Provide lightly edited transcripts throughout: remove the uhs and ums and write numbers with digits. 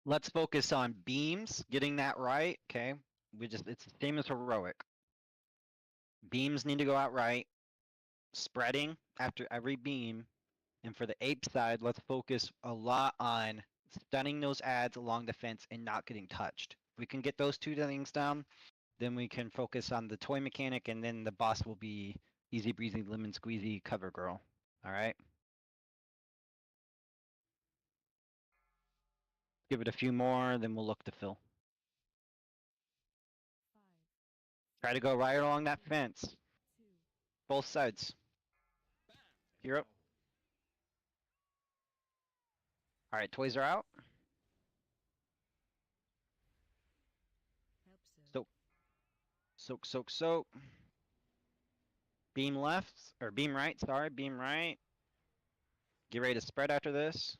let's focus on beams, getting that right, okay? It's the same as heroic. Beams need to go out right, spreading after every beam. And for the ape side, let's focus a lot on stunning those ads along the fence and not getting touched. If we can get those two things down, then we can focus on the toy mechanic, and then the boss will be easy breezy, lemon squeezy cover girl. All right. Give it a few more, then we'll look to fill. Try to go right along that fence. Both sides. Hero. All right, toys are out. Soak. Soak, soak, soak. Beam left, or beam right, sorry, beam right. Get ready to spread after this.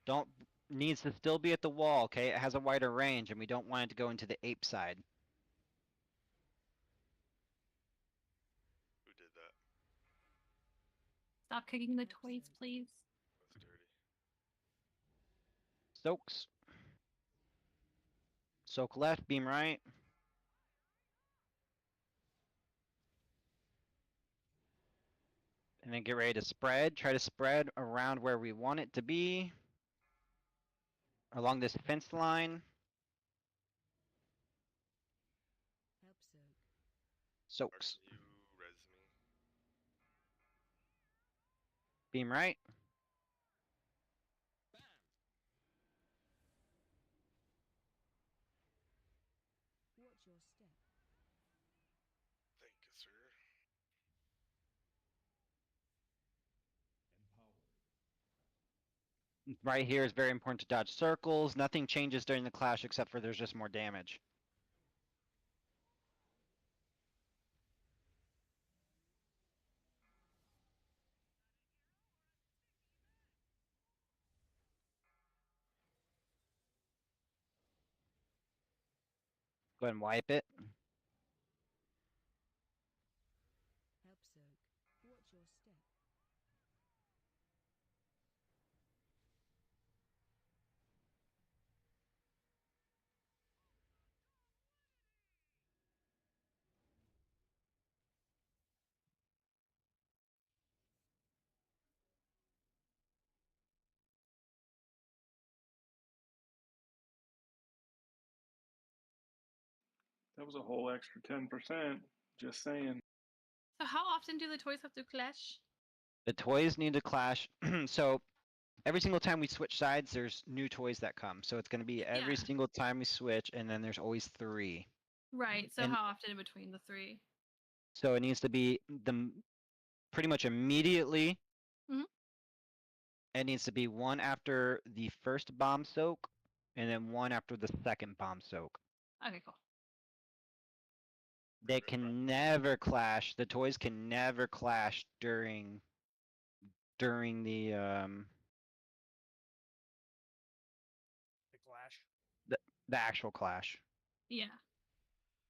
Don't, needs to still be at the wall, okay? It has a wider range, and we don't want it to go into the ape side. Who did that? Stop kicking the toys, please. That's dirty. Soaks. Soak left, beam right. And then get ready to spread. Try to spread around where we want it to be. Along this fence line. Soaks. You res me. Beam right. Thank you, sir. Right here is very important to dodge circles. Nothing changes during the clash except for there's just more damage. Go ahead and wipe it. That was a whole extra 10%. Just saying. So how often do the toys have to clash? The toys need to clash. So every single time we switch sides, there's new toys that come. So it's going to be every Yeah. single time we switch, and then there's always 3. Right. So And- how often in between the 3? So it needs to be pretty much immediately. Mhm. It needs to be one after the first bomb soak, and then one after the second bomb soak. Okay, cool. They can never clash. The toys can never clash during the clash. the actual clash. Yeah.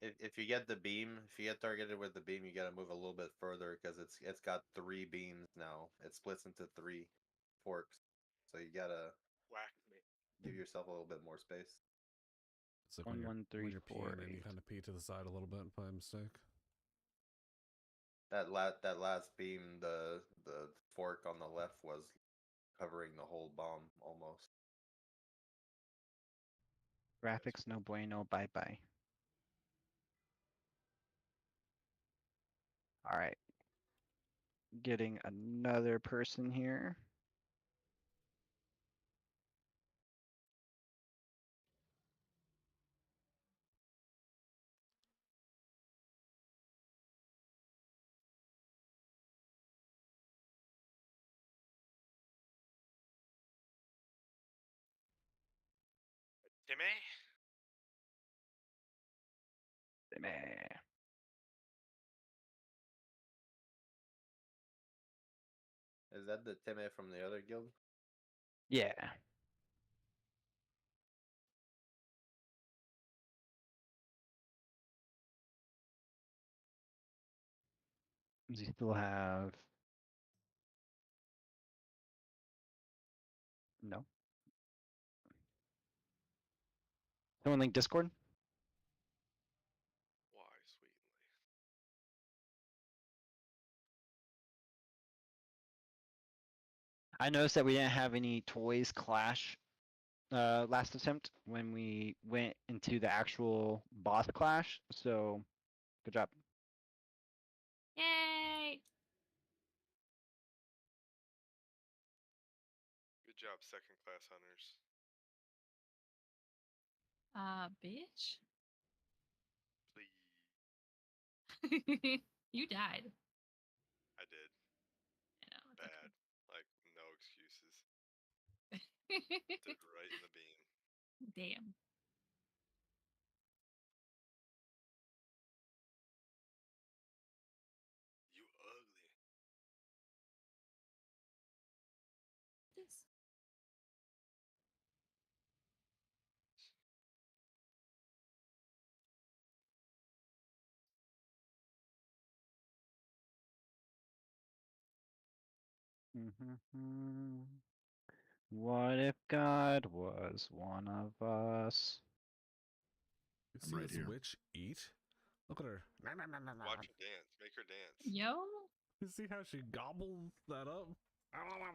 If you get the beam, if you get targeted with the beam, you gotta move a little bit further because it's got 3 beams now. It splits into 3 forks, so you gotta Whack me. give yourself a little bit more space. It's like 1, when you're, 1, 3, when you're 4, peeing and you 8. kind of pee to the side a little bit by mistake. That last beam, the fork on the left was covering the whole bomb almost. Graphics no bueno. Bye bye. All right. Getting another person here. Timmy? Meh. Is that the Time from the other guild? Yeah. Does he still have? No. Someone link Discord. Why, sweetly? I noticed that we didn't have any toys clash last attempt when we went into the actual boss clash, so good job. Yay! Good job, second class hunters. Bitch. Please. You died. I did. I know. It's Bad. Like, no excuses. okay. Did right in the beam. Damn. You ugly. This. What if God was one of us? You I'm see right this here. witch eat? Look at her. Watch her dance. Make her dance. Yo. You see how she gobbles that up?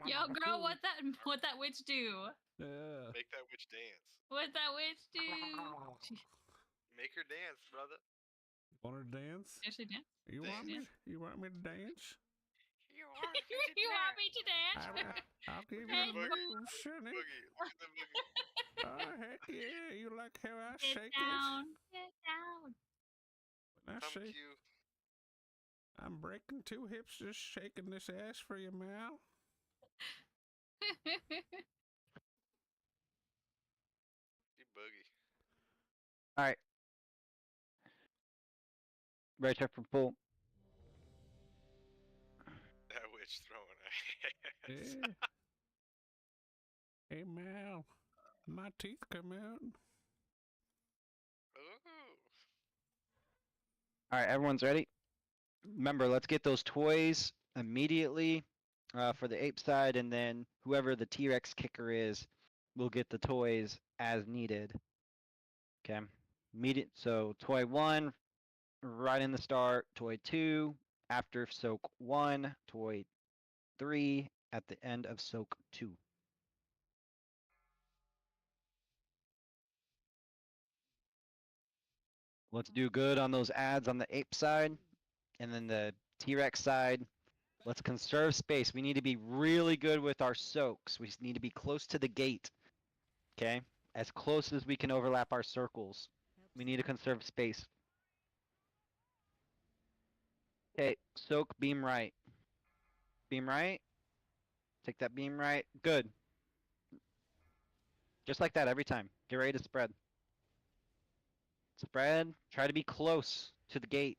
Yo, girl, what that witch do? Yeah. Make that witch dance. What that witch do? Make her dance, brother. Want her to dance? Does she dance? You want me? You want me to dance? You are. You want me to dance? I'll give you Hey, the move, Sonny. Boogie. Look at the boogie. Oh, heck yeah. You like how I Get shake down. Get down. it? When I Come shake, cute. I'm breaking 2 hips just shaking this ass for you, Mal. You boogie. Alright. Right check for full. That witch throwing a ass. Yeah. Hey, Mal. My teeth come out. Ooh. Alright, everyone's ready? Remember, let's get those toys immediately for the ape side, and then whoever the T-Rex kicker is will get the toys as needed. Okay? So toy 1, right in the start. Toy 2, after soak 1. Toy 3, at the end of soak 2. Let's do good on those ads on the ape side, and then the T-Rex side. Let's conserve space. We need to be really good with our soaks. We need to be close to the gate. Okay? As close as we can overlap our circles. We need to conserve space. Okay, soak, beam right. Beam right. Take that beam right. Good. Just like that every time. Get ready to spread. Spread. Try to be close to the gate.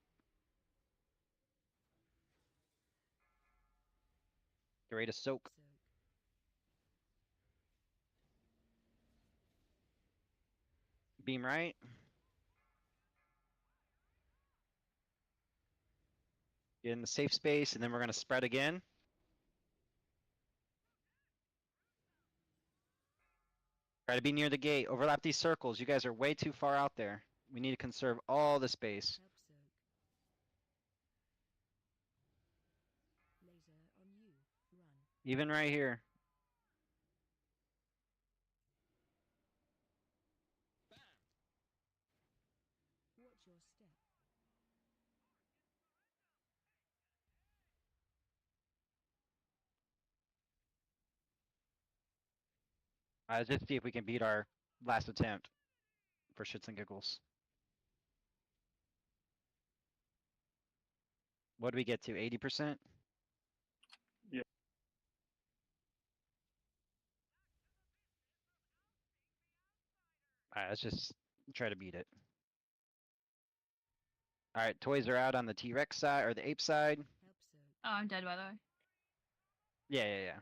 Get ready to soak. Beam right. Get in the safe space, and then we're going to spread again. Try to be near the gate. Overlap these circles. You guys are way too far out there. We need to conserve all the space. Even right here. Let's just see if we can beat our last attempt for shits and giggles. What did we get to? 80%? Yeah. Alright, let's just try to beat it. Alright, toys are out on the T-Rex side, or the ape side. Oh, I'm dead, by the way. Yeah.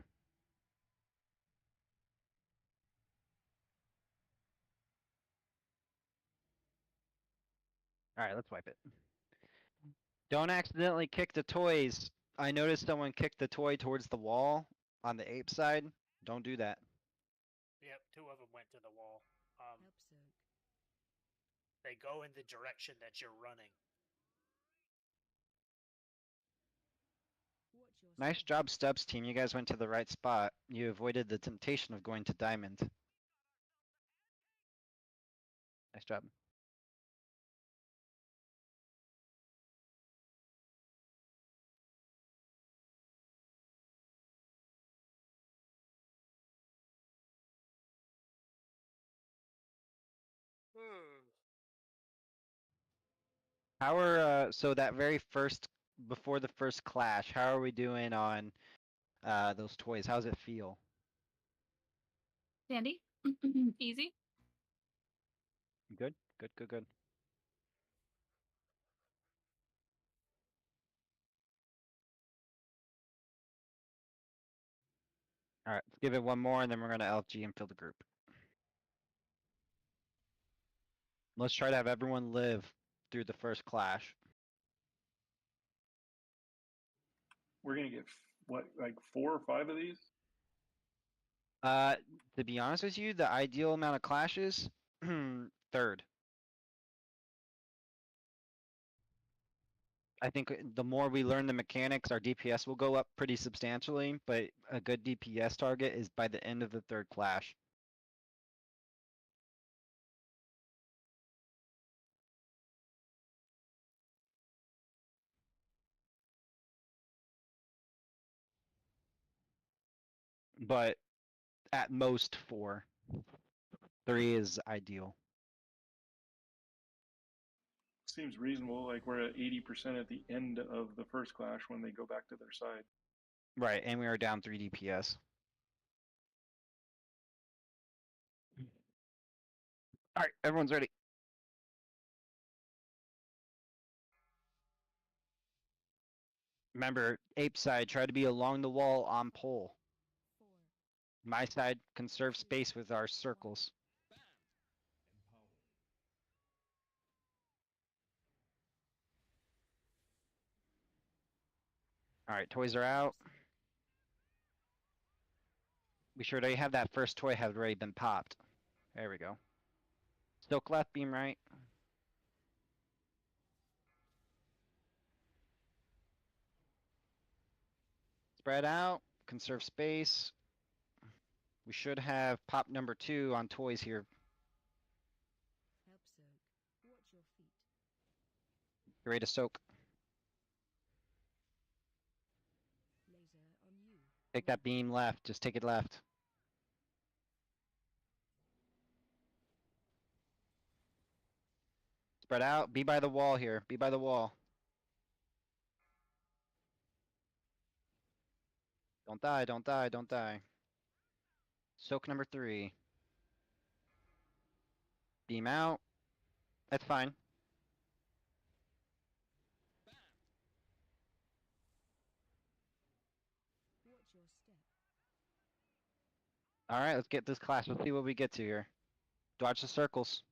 Alright, let's wipe it. Don't accidentally kick the toys. I noticed someone kicked the toy towards the wall on the ape side. Don't do that. Yep, 2 of them went to the wall. They go in the direction that you're running. Nice job, Stubbs team. You guys went to the right spot. You avoided the temptation of going to diamond. Nice job. How are so that very first before the first clash? How are we doing on those toys? How's it feel? Sandy? Easy? Good. Good. Good. Good. All right. Let's give it one more, and then we're gonna LG and fill the group. Let's try to have everyone live through the first clash. We're gonna get what, like 4 or 5 of these? To be honest with you, the ideal amount of clashes, third. I think the more we learn the mechanics, our DPS will go up pretty substantially, but a good DPS target is by the end of the third clash. But at most 4. 3 is ideal. Seems reasonable. Like we're at 80% at the end of the first clash when they go back to their side. Right, and we are down 3 DPS. Alright, everyone's ready. Remember, ape side, try to be along the wall on pole. My side, conserve space with our circles. Alright, toys are out. Be sure to have that first toy have already been popped. There we go. Silk left, beam right. Spread out, conserve space. We should have pop number 2 on toys here. Get ready to soak. Take that beam left, just take it left. Spread out, be by the wall here, be by the wall. Don't die, don't die, don't die. Soak number 3. Beam out. That's fine. Alright, let's get this class. Let's see what we get to here. Dodge the circles.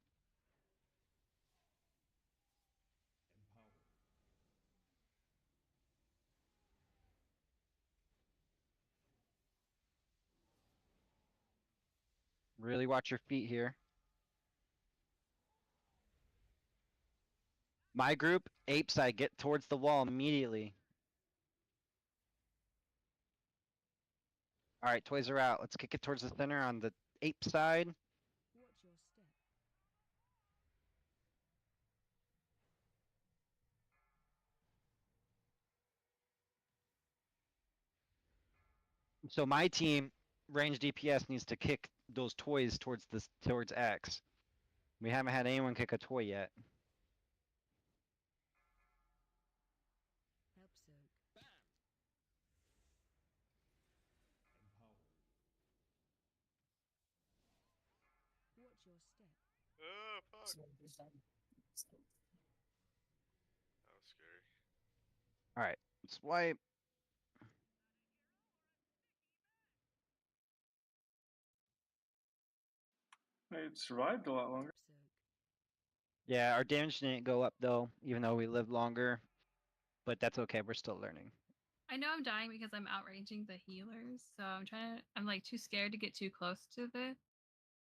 Really watch your feet here. My group, ape side, get towards the wall immediately. Alright, toys are out. Let's kick it towards the center on the ape side. So my team, range DPS, needs to kick those toys towards X. We haven't had anyone kick a toy yet. Oh, fuck. That was scary. Alright, swipe. It survived a lot longer. Yeah, our damage didn't go up though, even though we lived longer. But that's okay, we're still learning. I know I'm dying because I'm outranging the healers, so I'm like too scared to get too close to the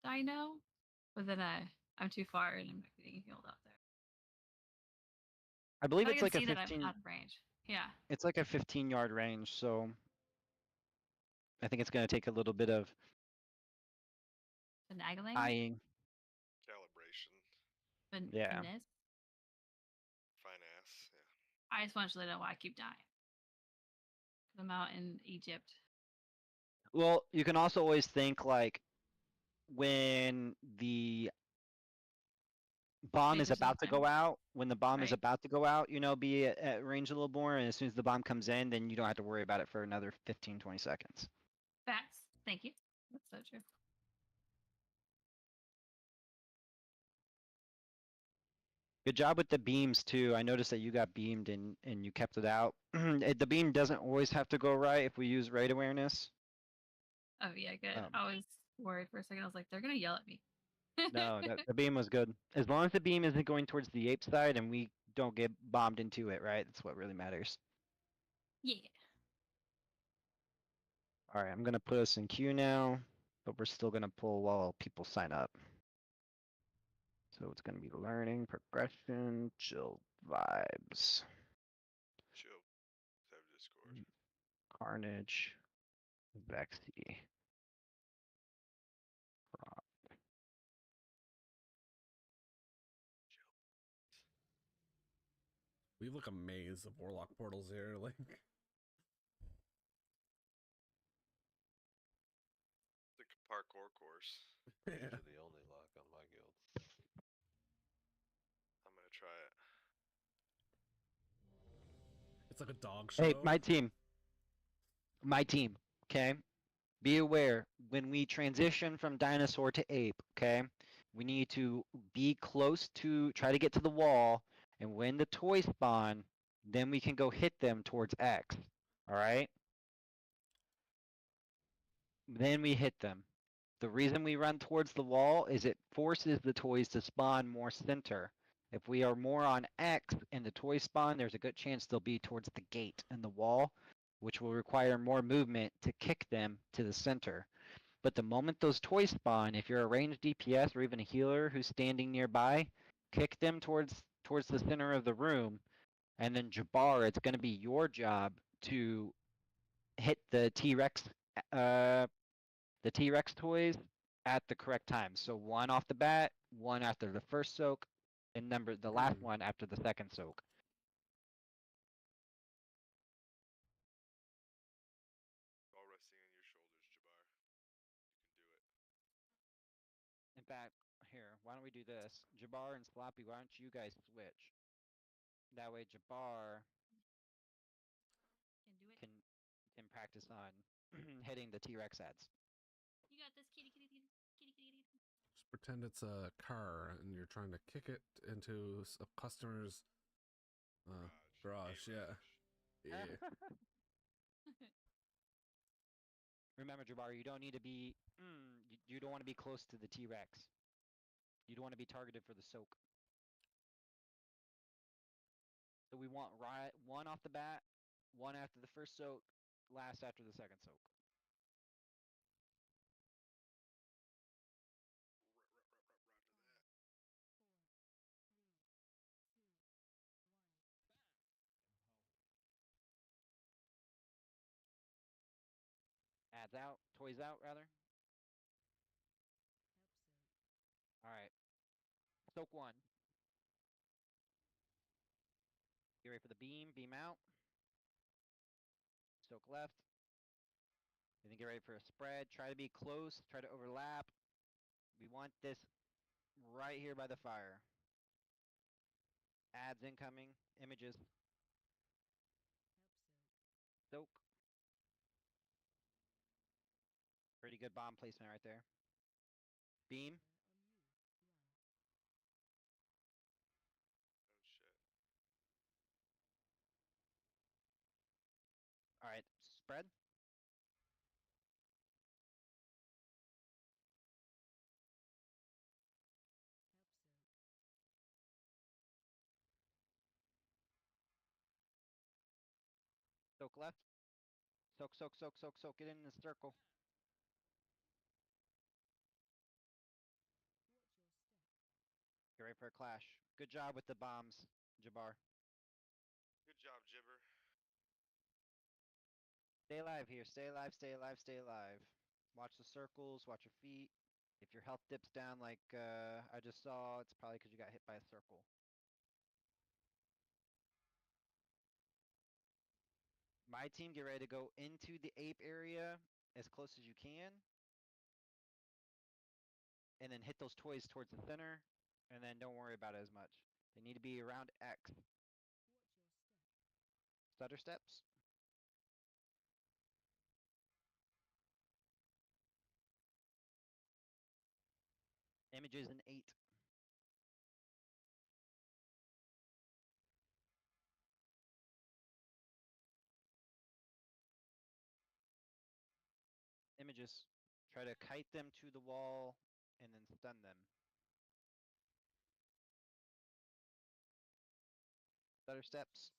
dino. But then I'm too far and I'm not getting healed up there. I believe I it's can like a see that I'm 15. out of range. Yeah. It's like a 15-yard range, so I think it's gonna take a little bit of Finagling? eyeing. Calibration. Yeah. Finesse? Fine ass. Yeah. I just want you to know why I keep dying. 'Cause I'm out in Egypt. Well, you can also always think like when the bomb is Transition's about to fine. go out, when the bomb is Right. about to go out, be at range a little more, and as soon as the bomb comes in, then you don't have to worry about it for another 15, 20 seconds. Facts. Thank you. That's so true. Good job with the beams too. I noticed that you got beamed and you kept it out. The beam doesn't always have to go right if we use raid awareness. Oh yeah, good. Um, I was worried for a second. I was like, they're gonna yell at me. No, the beam was good. As long as the beam isn't going towards the ape side and we don't get bombed into it, right? That's what really matters. Yeah. All right, I'm gonna put us in queue now, but we're still gonna pull while people sign up. So it's gonna be learning, progression, chill vibes, Chill. Let's have Discord. carnage, Vexy. We have like a maze of Warlock portals here, like. It's like a parkour course. Those Yeah. are the only lock on my guild. I'm gonna try it. It's like a dog show. Hey, my team. Okay. Be aware when we transition from dinosaur to ape. Okay, we need to be close to, try to get to the wall, and when the toys spawn, then we can go hit them towards X. All right. Then we hit them. The reason we run towards the wall is it forces the toys to spawn more center. If we are more on X and the toys spawn, there's a good chance they'll be towards the gate and the wall, which will require more movement to kick them to the center. But the moment those toys spawn, if you're a ranged DPS or even a healer who's standing nearby, kick them towards the center of the room, and then Jabbar, it's going to be your job to hit the T-Rex toys at the correct time. So one off the bat, one after the first soak, and the last one after the second soak. All resting on your shoulders, Jabbar. You can do it. In fact, here, why don't we do this? Jabbar and Sloppy, why don't you guys switch? That way Jabbar Can do it. can practice on hitting the T-Rex ads. You got this, kitty, kitty, kitty, kitty, kitty, kitty. Just pretend it's a car and you're trying to kick it into a customer's garage. Yeah. Yeah. Remember, Jabbar, you don't need to be. You don't want to be close to the T-Rex. You don't want to be targeted for the soak. So we want one off the bat, one after the first soak, last after the second soak. Ads out, toys out, rather. All right. Soak one. Get ready for the beam. Beam out. Soak left. And then get ready for a spread. Try to be close. Try to overlap. We want this right here by the fire. Ads incoming. Images. Soak. Pretty good bomb placement right there. Beam. Oh shit. All right. Spread. Soak left. Soak, soak, soak, soak, soak. Get in the circle. ready for a clash. Good job with the bombs, Jabbar. Good job, Jibber. Stay alive here. Stay alive, stay alive, stay alive. Watch the circles, watch your feet. If your health dips down like I just saw, it's probably because you got hit by a circle. My team, get ready to go into the ape area as close as you can. And then hit those toys towards the center. And then don't worry about it as much. They need to be around X. Stutter steps. Images in 8. Images. Try to kite them to the wall and then stun them. Stutter steps.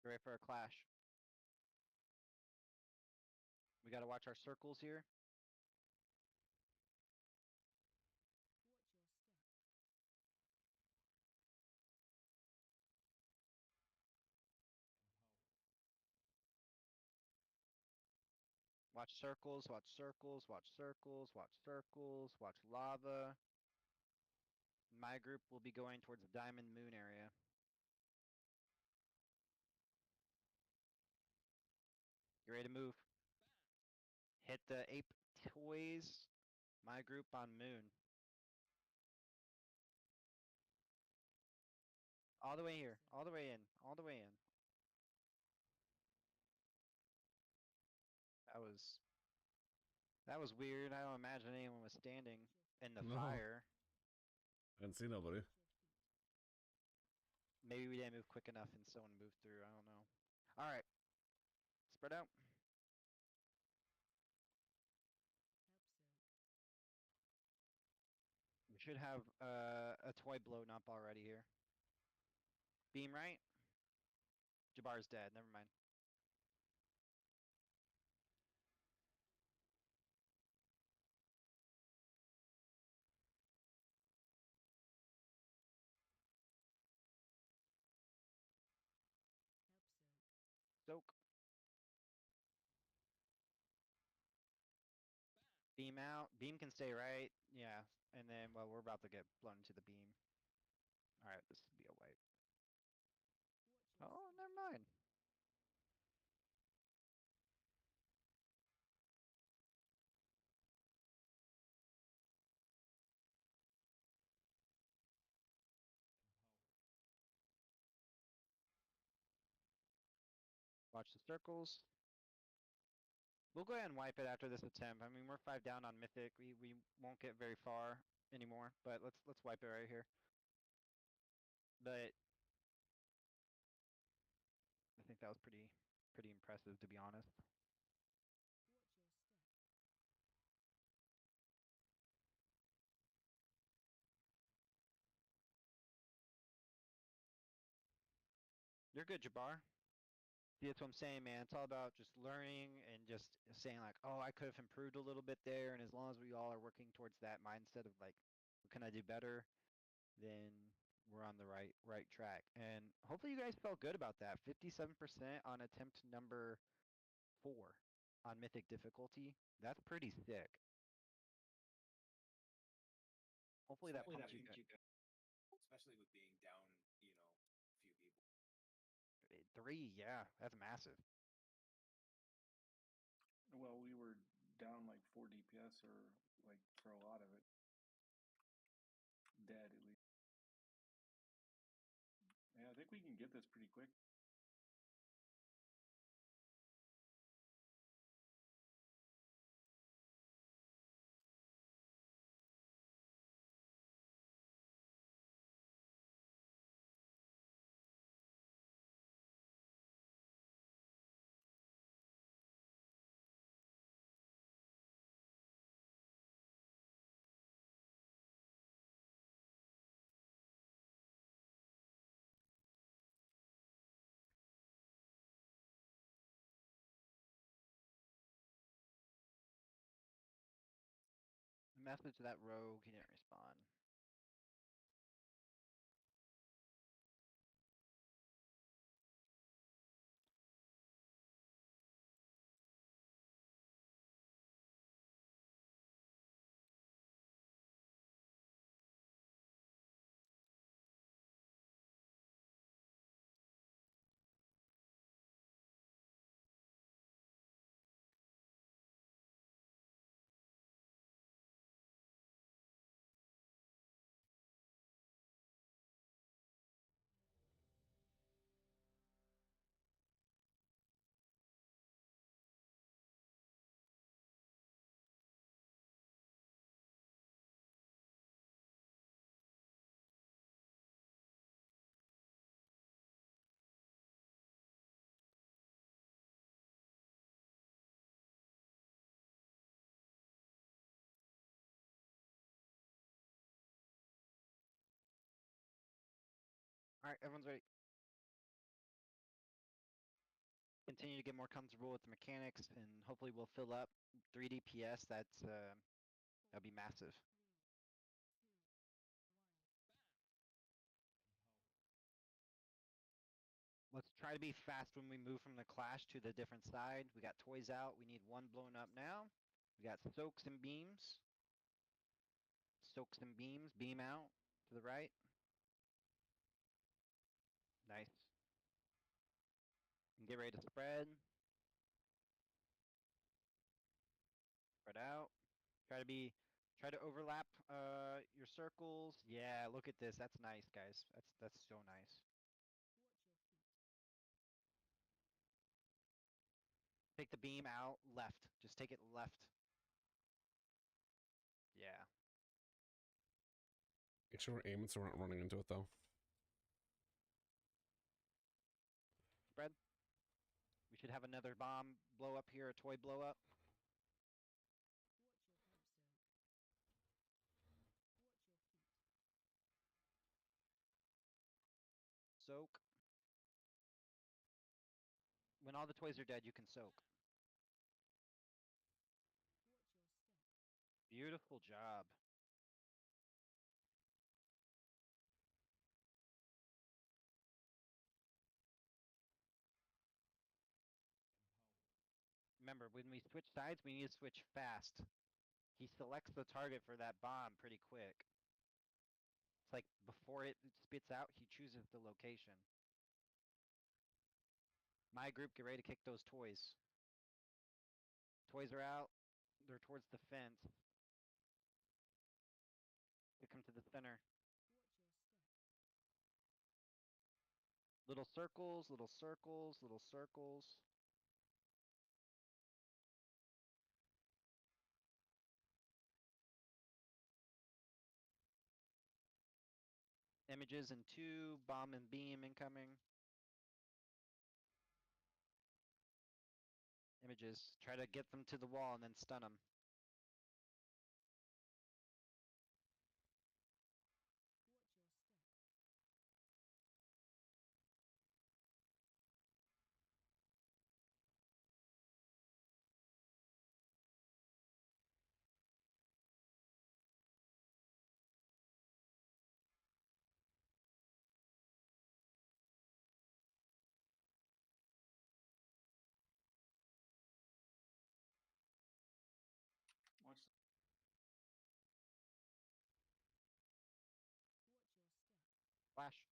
Get ready for a clash. We gotta watch our circles here. Watch circles, watch circles, watch circles, watch circles, watch lava. My group will be going towards the Diamond Moon area. You ready to move? Hit the ape toys. My group on Moon. All the way here. All the way in. All the way in. That was weird. I don't imagine anyone was standing in the No. fire. I didn't see nobody. Maybe we didn't move quick enough and someone moved through. I don't know. Alright. Spread out. We should have a toy blown up already here. Beam right. Jabbar's dead. Never mind. Soak. Beam out. Beam can stay right. Yeah. And then, well, we're about to get blown into the beam. Alright, this will be a wipe. Oh, never mind. Watch the circles. We'll go ahead and wipe it after this attempt. I mean, we're 5 down on Mythic. We won't get very far anymore, but let's wipe it right here. But I think that was pretty impressive, to be honest. You're good, Jabbar. See, that's what I'm saying, man. It's all about just learning and just saying like, oh, I could have improved a little bit there. And as long as we all are working towards that mindset of like, what can I do better? Then we're on the right track. And hopefully you guys felt good about that. 57% on attempt number 4 on Mythic difficulty. That's pretty sick. Hopefully that pumped you good. Especially with being down, a few people. 3, yeah, that's massive. Well, we were down like 4 DPS or like for a lot of it. Dead at least. Yeah, I think we can get this pretty quick. message that rogue. He didn't respond. Alright, everyone's ready. Continue to get more comfortable with the mechanics, and hopefully we'll fill up 3 DPS. That'll be massive. Let's try to be fast when we move from the clash to the different side. We got toys out. We need one blown up now. We got soaks and beams. Soaks and beams. Beam out to the right. Nice. And get ready to spread. Spread out. Try to overlap your circles. Yeah, look at this. That's nice, guys. That's so nice. Take the beam out left. Just take it left. Yeah. Make sure we're aiming so we're not running into it though. Spread. We should have another bomb blow up here, a toy blow up. Soak. When all the toys are dead, you can soak. Beautiful job. Remember, when we switch sides, we need to switch fast. He selects the target for that bomb pretty quick. It's like before it spits out, he chooses the location. My group, get ready to kick those toys. Toys are out. They're towards the fence. They come to the center. Little circles, little circles, little circles. Images in 2, bomb and beam incoming. Images. Try to get them to the wall and then stun them. Watch. Flash.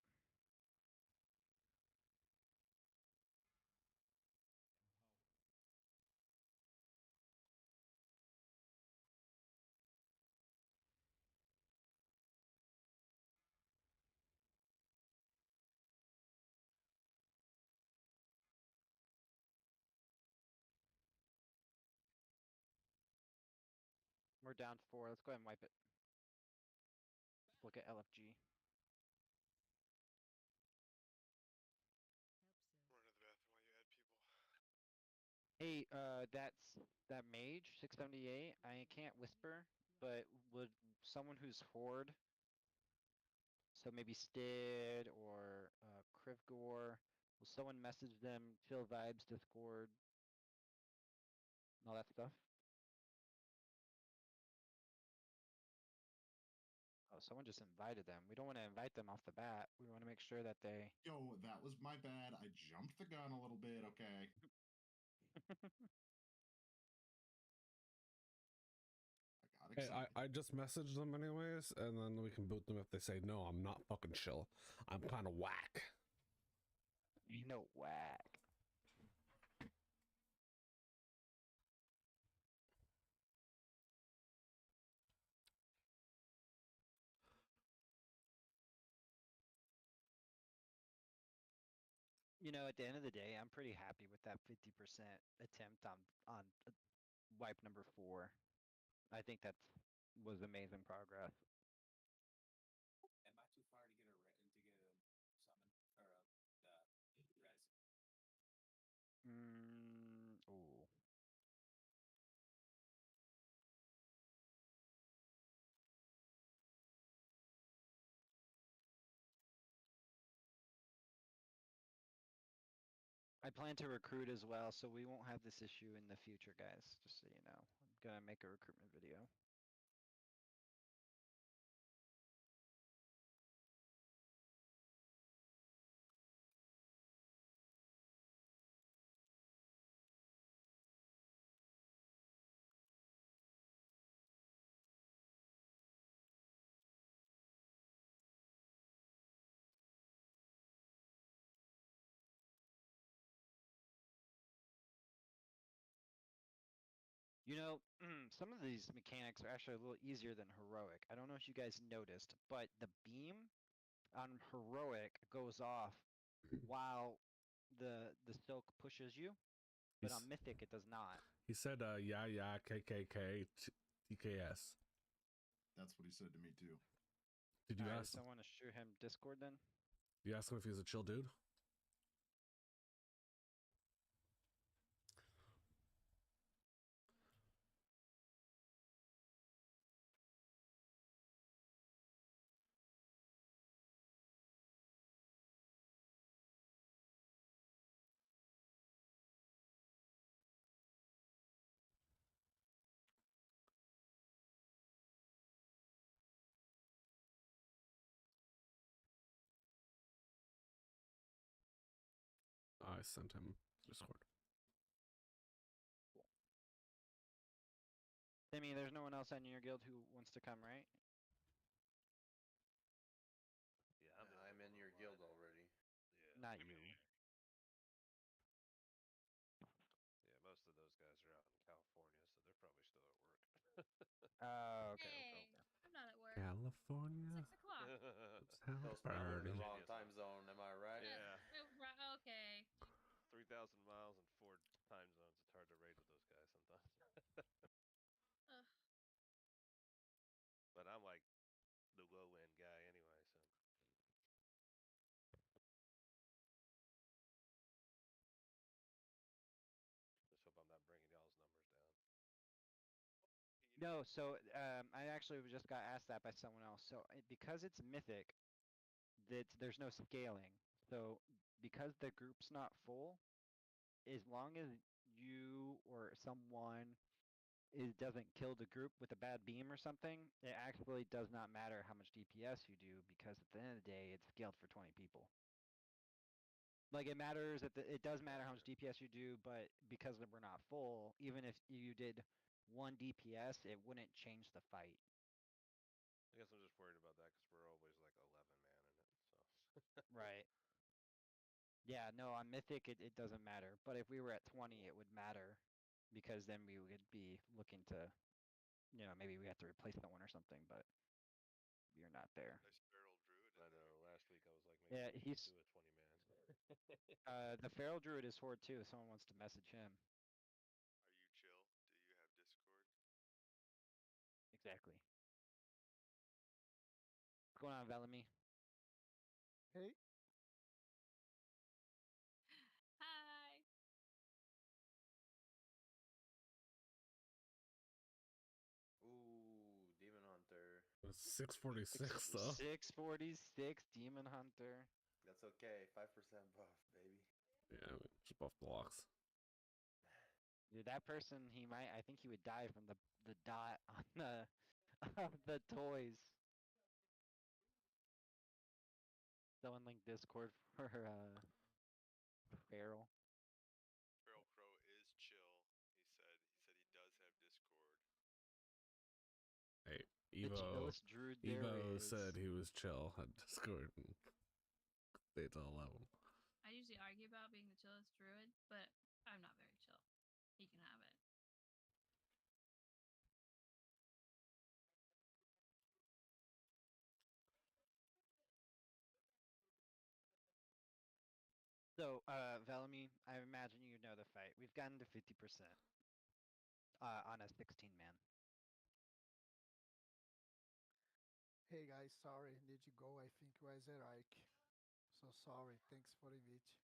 We're down 4. Let's go ahead and wipe it. Look at LFG. Run to the bathroom while you add people. Hey, that mage, 678. I can't whisper, but would someone who's horde, so maybe Stid or Krivgor, will someone message them, chill vibes, Discord, and all that stuff? someone just invited them. We don't want to invite them off the bat. We want to make sure that they. Yo, that was my bad. I jumped the gun a little bit. Okay. I got Hey, excited. I just messaged them anyways, and then we can boot them if they say no. I'm not fucking chill. I'm kind of whack. You know, whack. You know, at the end of the day, I'm pretty happy with that 50% attempt on wipe number 4. I think that was amazing progress. Am I too far to get a summon or a res? Ooh. I plan to recruit as well, so we won't have this issue in the future, guys. Just so you know, I'm gonna make a recruitment video. You know, some of these mechanics are actually a little easier than heroic. I don't know if you guys noticed, but the beam on heroic goes off while the silk pushes you, but on mythic it does not. He said, yeah, KKK, TKS. That's what he said to me too. Did you Alright, ask? someone to shoot him Discord then? You ask him if he's a chill dude? I sent him Discord. Timmy, there's no one else in your guild who wants to come, right? Yeah, I'm in your guild already. Yeah. Not you. Yeah, most of those guys are out in California, so they're probably still at work. Oh, okay. Hey, I'm not at work. California. 6 o'clock. It's how Those people in the birdie. wrong time zone, am I right? Yeah. Okay. 3,000 miles and 4 time zones. It's hard to raid with those guys sometimes. Ugh. But I'm like the low end guy anyway, so. Just hope I'm not bringing y'all's numbers down. No, so I actually just got asked that by someone else. So because it's mythic, there's no scaling. So because the group's not full, as long as you or someone doesn't kill the group with a bad beam or something, it actually does not matter how much DPS you do, because at the end of the day, it's scaled for 20 people. Like, it matters it does matter how much DPS you do, but because we're not full, even if you did 1 DPS, it wouldn't change the fight. I guess I'm just worried about that because we're always like 11 man in it, so. Right. Yeah, no, on Mythic it doesn't matter, but if we were at 20, it would matter, because then we would be looking to, maybe we have to replace someone or something, but you're not there. Nice feral druid. I know. Last week I was like, Yeah, maybe we he's could do a 20 man. the feral druid is horde too. If someone wants to message him. Are you chill? Do you have Discord? Exactly. What's going on, Velamy? Hey. Hi. Ooh, Demon Hunter. It's 646 though. 646 Demon Hunter. That's okay. 5% buff, baby. Yeah, I mean, just buff blocks. Dude, that person, I think he would die from the dot on the toys. Someone link Discord for Feral. Feral Crow is chill. He does have Discord. Hey, The chillest druid there Evo is. said he was chill on Discord. And they all love him. I usually argue about being the chillest druid, but I'm not very chill. He can have it. So, Velamy, I imagine you know the fight. We've gotten to 50% on a 16-man. Hey guys, sorry, need to go. I think it was Eric. So sorry. Thanks for the invite.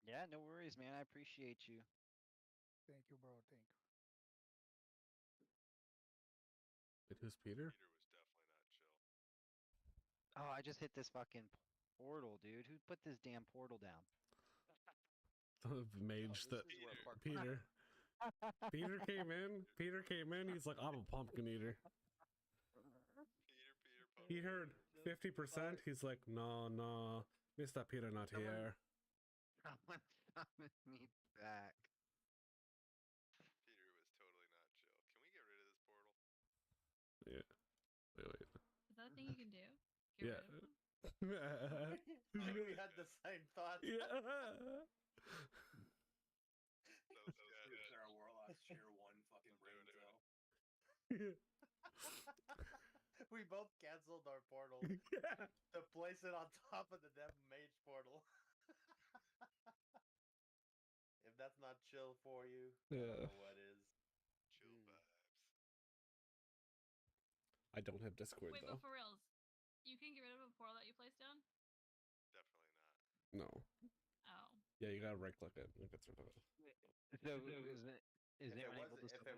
Yeah, no worries, man. I appreciate you. Thank you, bro. Thank you. It is Peter? Peter was definitely not chill. Oh, I just hit this fucking portal, dude. Who put this damn portal down? The mage that Peter. Peter came in. Peter came in. He's like, I'm a pumpkin eater. Peter, He heard 50%. He's like, no, Mr. Peter not here. Someone summon me back. Peter was totally not chill. Can we get rid of this portal? Yeah. Wait. Is that a thing you can do? Get Yeah. rid of them? We had the same thoughts. Yeah. Those guys. Our Warlock's tier 1 fucking brain cell. We both canceled our portal Yeah. to place it on top of the damn mage portal. If that's not chill for you, I don't know what is. Chill vibes. I don't have Discord Wait, though. but for reals, you can get rid of a portal that you placed down? Definitely not. No. Oh. Yeah, you gotta right click it. It gets rid of it. So, is anyone able to If summon?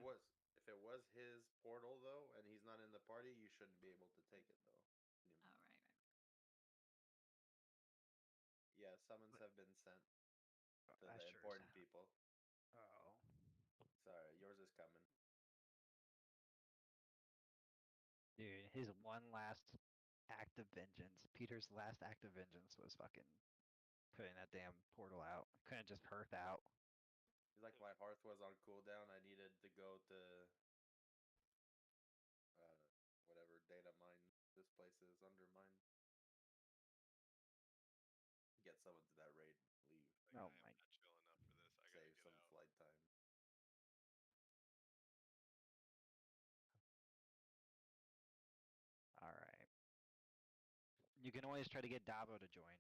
it was his portal though, and he's not in the party, you shouldn't be able to take it though. Oh, right. Yeah, summons have been sent to I the sure important as people. Oh. Sorry, yours is coming. Dude, his one last act of vengeance, Peter's last act of vengeance was fucking putting that damn portal out. Couldn't just hearth out. He's like, my hearth was on cooldown. I needed to go to whatever data mine this place is, Undermine. Get someone to that raid and leave. Like, Oh I my. am not chill enough for this. I gotta Save get some out. flight time. All right. You can always try to get Dabo to join.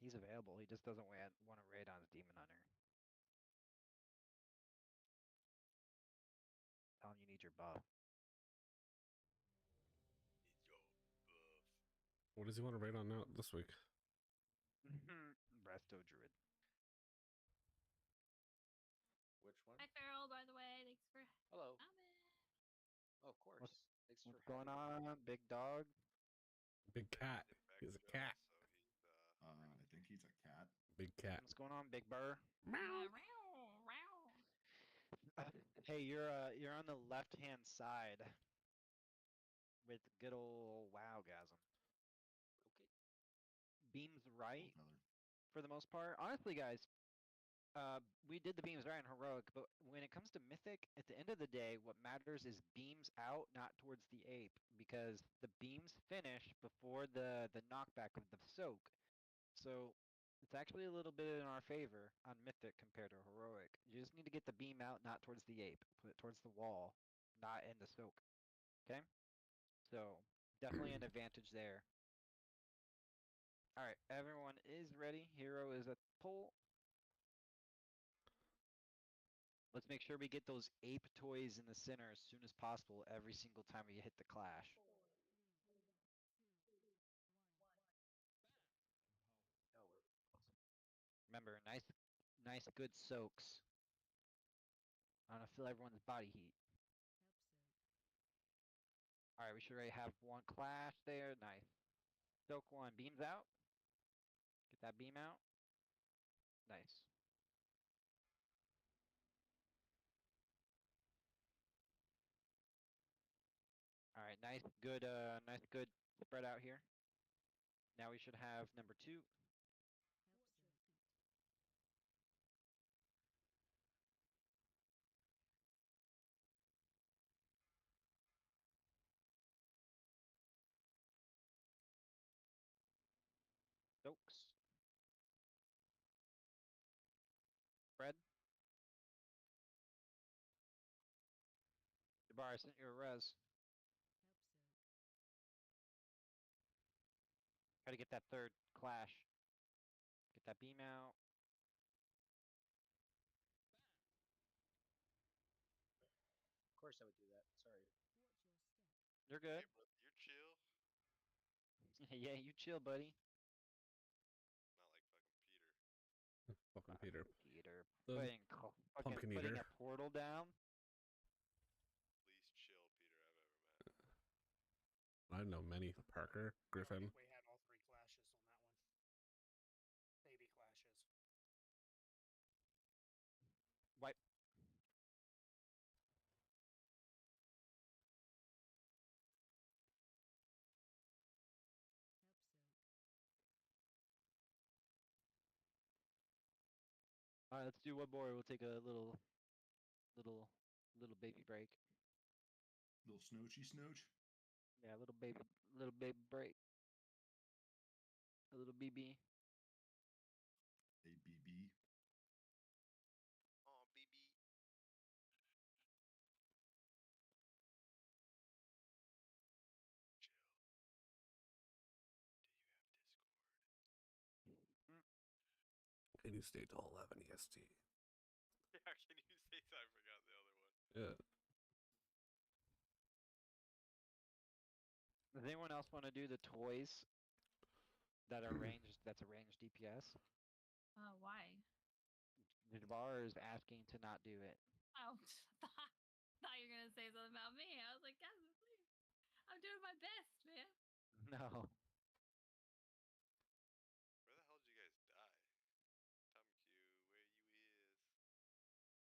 He's available. He just doesn't want to raid on his Demon Hunter. Tell him you need your buff. Need your buff. What does he want to raid on now this week? Resto Druid. Which one? Hi, Farrell, by the way. Thanks for Hello. coming. Oh, of course. Thanks What's for going having me. on, big dog? Big cat. He's a cat. So he's I think he's a cat. Big cat. What's going on, Big Burr? Meow. Hey, you're on the left-hand side with good old Wowgasm. Okay. Beams right Cool feather. for the most part. Honestly, guys, we did the beams right in heroic, but when it comes to mythic, at the end of the day, what matters is beams out, not towards the ape, because the beams finish before the knockback of the soak. So it's actually a little bit in our favor on mythic compared to heroic. You just need to get the beam out, not towards the ape. Put it towards the wall, not in the soak. Okay? So definitely an advantage there. All right, everyone is ready. Hero is at pull. Let's make sure we get those ape toys in the center as soon as possible every single time we hit the clash. Remember, nice good soaks. I want to feel everyone's body heat. All right, we should already have one clash there. Nice. Soak one. Beams out. Get that beam out. Nice. All right, nice good spread out here. Now we should have number 2. Stokes. Fred. Jabbar, I sent you a res. Try to get that 3rd clash. Get that beam out. Of course I would do that. Sorry. You're good. Hey, brother, you're chill. Yeah, you chill, buddy. Not like fucking Peter. Fucking Peter. Peter. The Fucking pumpkin putting eater. a portal down. Least chill Peter I've ever met. I know many. Parker, Griffin. We had all 3 clashes on that one. Baby clashes. Wipe. Alright, let's do one more. We'll take a little baby break. Little snoochy snooch. Yeah, little baby break. A little BB. ABB. Oh, BB. Chill. Do you have Discord? Can you stay till 11 EST? Yeah, can you say I forgot the other one? Yeah. Does anyone else want to do the toys that are ranged? That's a ranged DPS. Why? Jabbar is asking to not do it. Oh, thought you were gonna say something about me. I was like, Casper, please. I'm doing my best, man. No. Where the hell did you guys die? Tom Q,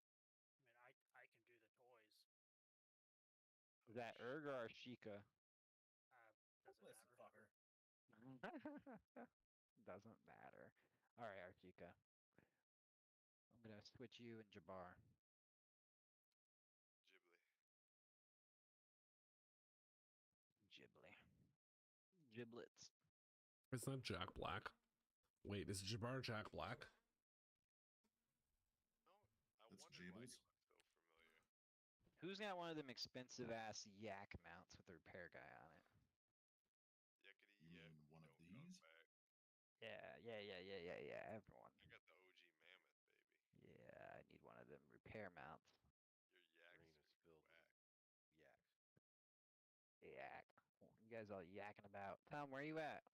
where you is? I mean, I can do the toys. Is that Erg or Arshika? Doesn't Listen, matter. fucker. Doesn't matter. Alright, Arshika. I'm gonna switch you and Jabbar. Ghibli. Ghibli. Giblets. It's not Jack Black. Wait, is Jabbar Jack Black? No, I That's wondered why he Jables. looked so familiar. Who's got one of them expensive ass yak mounts with a repair guy on it? Yakety You yak. mean one of Don't knock these? back. Yeah, everyone. I got the OG mammoth, baby. Yeah, I need one of them repair mounts. Your yaks Arena are filled whack. Yaks. Yak. You guys all yakking about. Tom, where you at?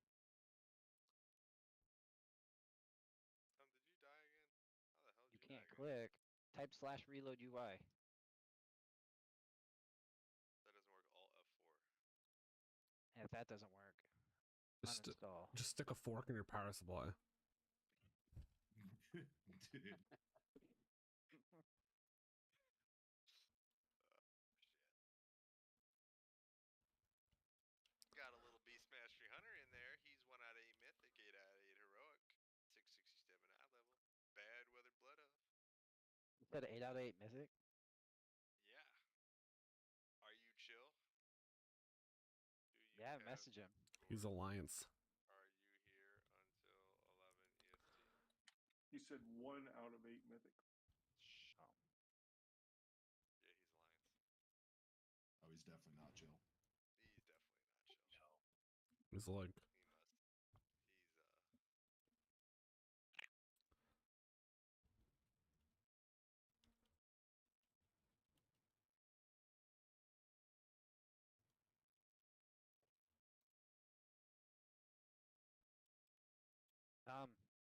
Tom, did you die again? How the hell did You you can't die again? click. Type /reload UI. That doesn't work. Alt F4. And if that doesn't work, Just uninstall. just stick a fork in your power supply. Dude. Shit. Got a little Beast Mastery Hunter in there. He's 1 out of 8 Mythic, 8 out of 8 Heroic, 667 eye level. Bad Weathered Blood Elf. You said 8 out of 8 mythic? Yeah. Are you chill? Do you Yeah, have message him. He's Discord? Alliance. Are you here until 11 EST? He said 1 out of 8 mythic. Shh. Oh. Yeah, he's Alliance. Oh, he's definitely not chill. He's definitely not chill. He's like, He must. He's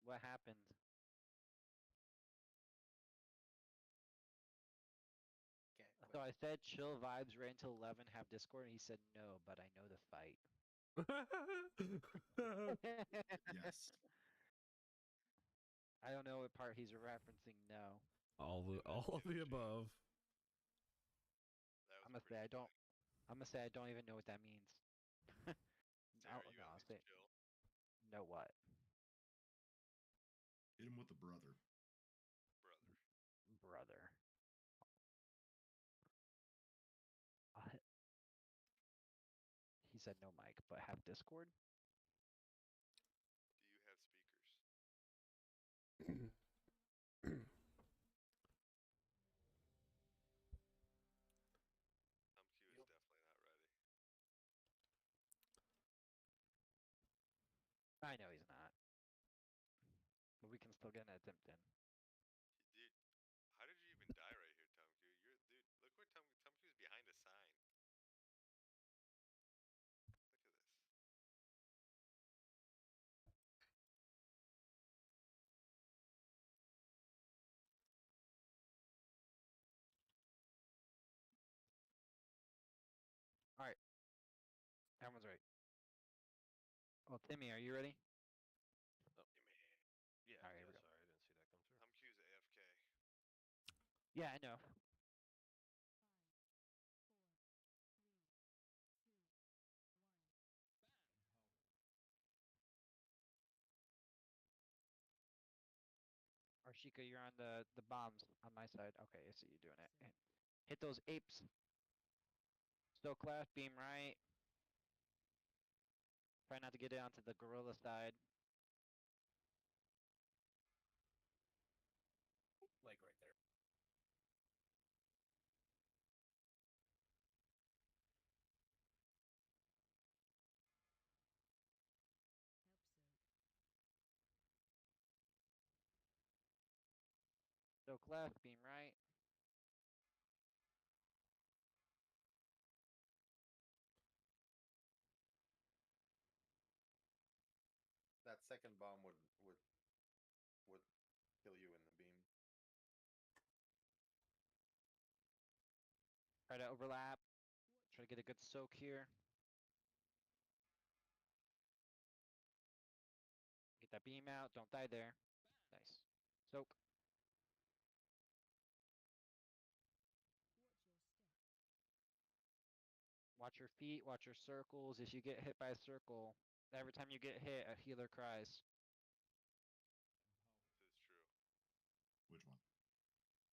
What happened? Can't So quit. I said chill vibes right until 11, have Discord, and he said no, but I know the fight. Yes. I don't know what part he's referencing no. all of the above. that was I'm gonna say I don't. I'm gonna say I don't even know what that means. Sarah, you No, at I'll least say chill. No what? Hit him with the brother. Brother. Brother. I'll hit- He said no mic, but have Discord? Do you have speakers? Q is definitely not ready. I know he's not. But we can still get an attempt in. Dude, how did you even die right here, Tom Q? You're dude. Look where Tom Q's behind a sign. Look at this. Alright. Everyone's right. Well, Timmy, are you ready? Oh, Yeah. Alright, here Yeah. we go. Sorry, I didn't see that come through. Tom Q's AFK. Yeah, I know. Arshika, you're on the bombs on my side. Okay, I see you doing it. Hit those apes. Still class, beam right. Try not to get it onto the gorilla side. Like right there. Still class, beam right. That second bomb would kill you in the beam. Try to overlap. Try to get a good soak here. Get that beam out. Don't die there. Nice. Soak. Watch your feet. Watch your circles. If you get hit by a circle, every time you get hit, a healer cries. This is true. Which one?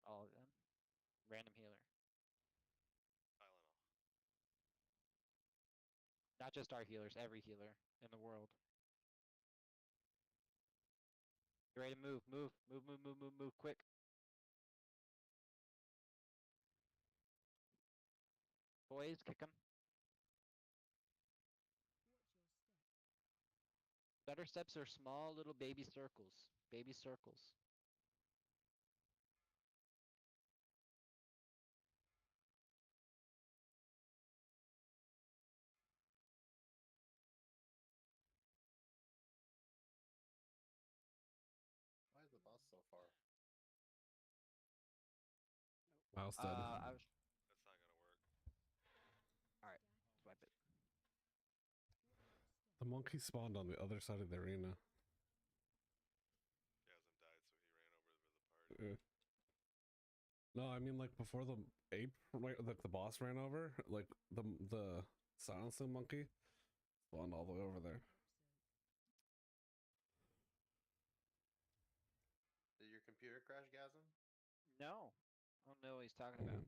All of them. Random healer. Tylenol. Not just our healers, every healer in the world. Get ready to move, move, move, move, move, move, move, quick. Boys, kick him. Better steps are small little baby circles. Baby circles. Why is the boss so far? Mouse dead. I was. That's not gonna work. Alright, swipe it. The monkey spawned on the other side of the arena. He hasn't died, so he ran over to the party. No, I mean like before the ape, like the boss ran over, like the silencing monkey spawned all the way over there. Did your computer crash, Gasm? No. I don't know what he's talking about.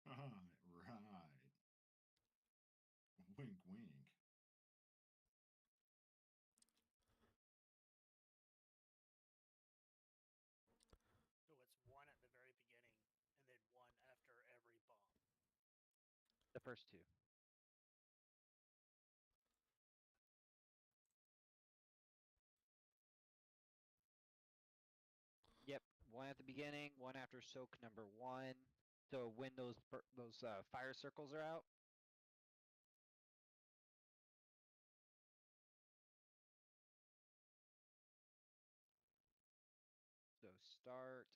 Right. Wink, wink. So it's one at the very beginning, and then one after every bomb. The first two. Yep, one at the beginning, one after soak number 1. So when those fire circles are out. So start.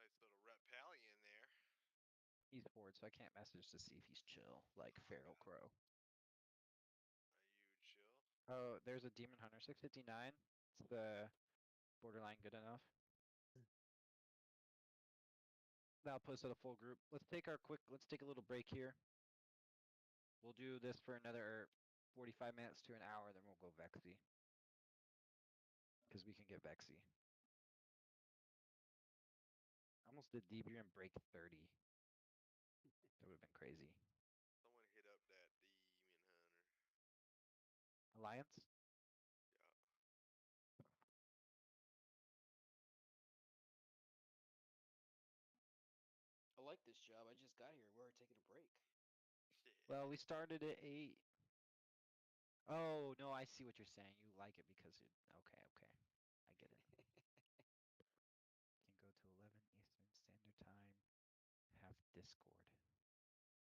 Nice little rep pally in there. He's bored, so I can't message to see if he's chill, like Feral Crow. Are you chill? Oh, there's a Demon Hunter, 659. It's the borderline good enough. I'll post it a full group. Let's take a little break here. We'll do this for another 45 minutes to an hour, then we'll go Vexy. Because we can get Vexy. Almost did Deebier and break 30. That would have been crazy. Someone hit up that Demon Hunter. Alliance? Yeah. I like this job. I just got here. We're taking a break. Well, we started at 8. Oh, no, I see what you're saying. You like it because it... Okay. I get it. Can go to 11 Eastern Standard Time. Have Discord. Are you chill?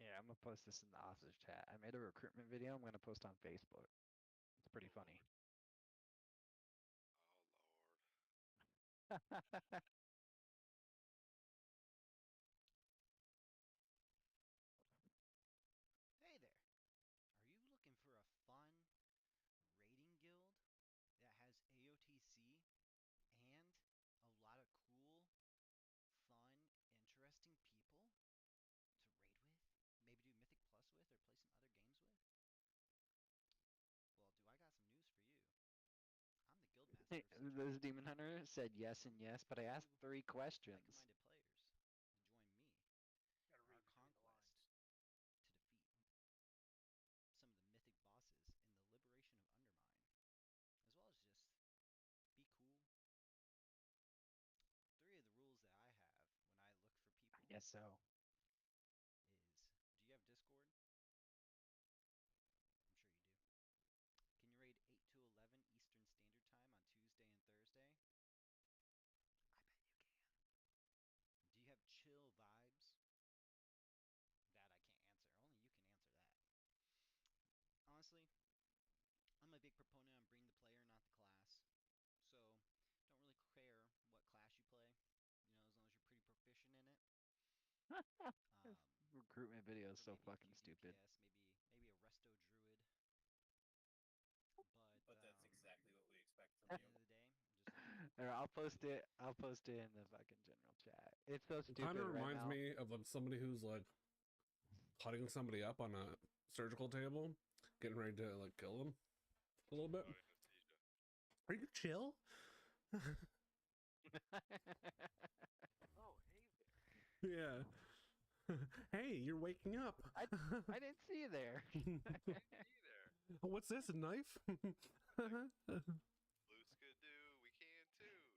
Yeah, I'm gonna post this in the office chat. I made a recruitment video. I'm gonna post on Facebook. It's pretty funny. Oh lord. Hey there. Are you looking for a fun raiding guild that has AOTC and a lot of cool, fun, interesting people to raid with? Maybe do Mythic Plus with or play some other games with? Well, I got some news for you. I'm the guild master of such This Demon Hunter said yes and yes, but I asked 3 questions. like-minded players to join me Gotta on our read between the conquest lines. to defeat some of the mythic bosses in the liberation of Undermine, as well as just be cool. 3 of the rules that I have when I look for people I guess so. is, do you have Discord? I'm sure you do. Can you raid 8 to 11 Eastern Standard Time on Tuesday and Thursday? I bet you can. Do you have chill vibes? That I can't answer. Only you can answer that. Honestly, I'm a big proponent on bring the player, not the class. So, don't really care what class you play, as long as you're pretty proficient in it. This recruitment video is so maybe a fucking few stupid. DPS, maybe a resto druid. But that's exactly what we expect At from the you. end of the day, just Alright, I'll post it in the fucking general chat. It's so It stupid kind of right reminds now. me of somebody who's like cutting somebody up on a surgical table, getting ready to like kill them a little bit. Anesthesia. Are you chill? Oh, hey there. Yeah. Hey, you're waking up. I didn't see you there. Either. What's this? A knife? Luce could do. We can too. want to maybe push some higher keys.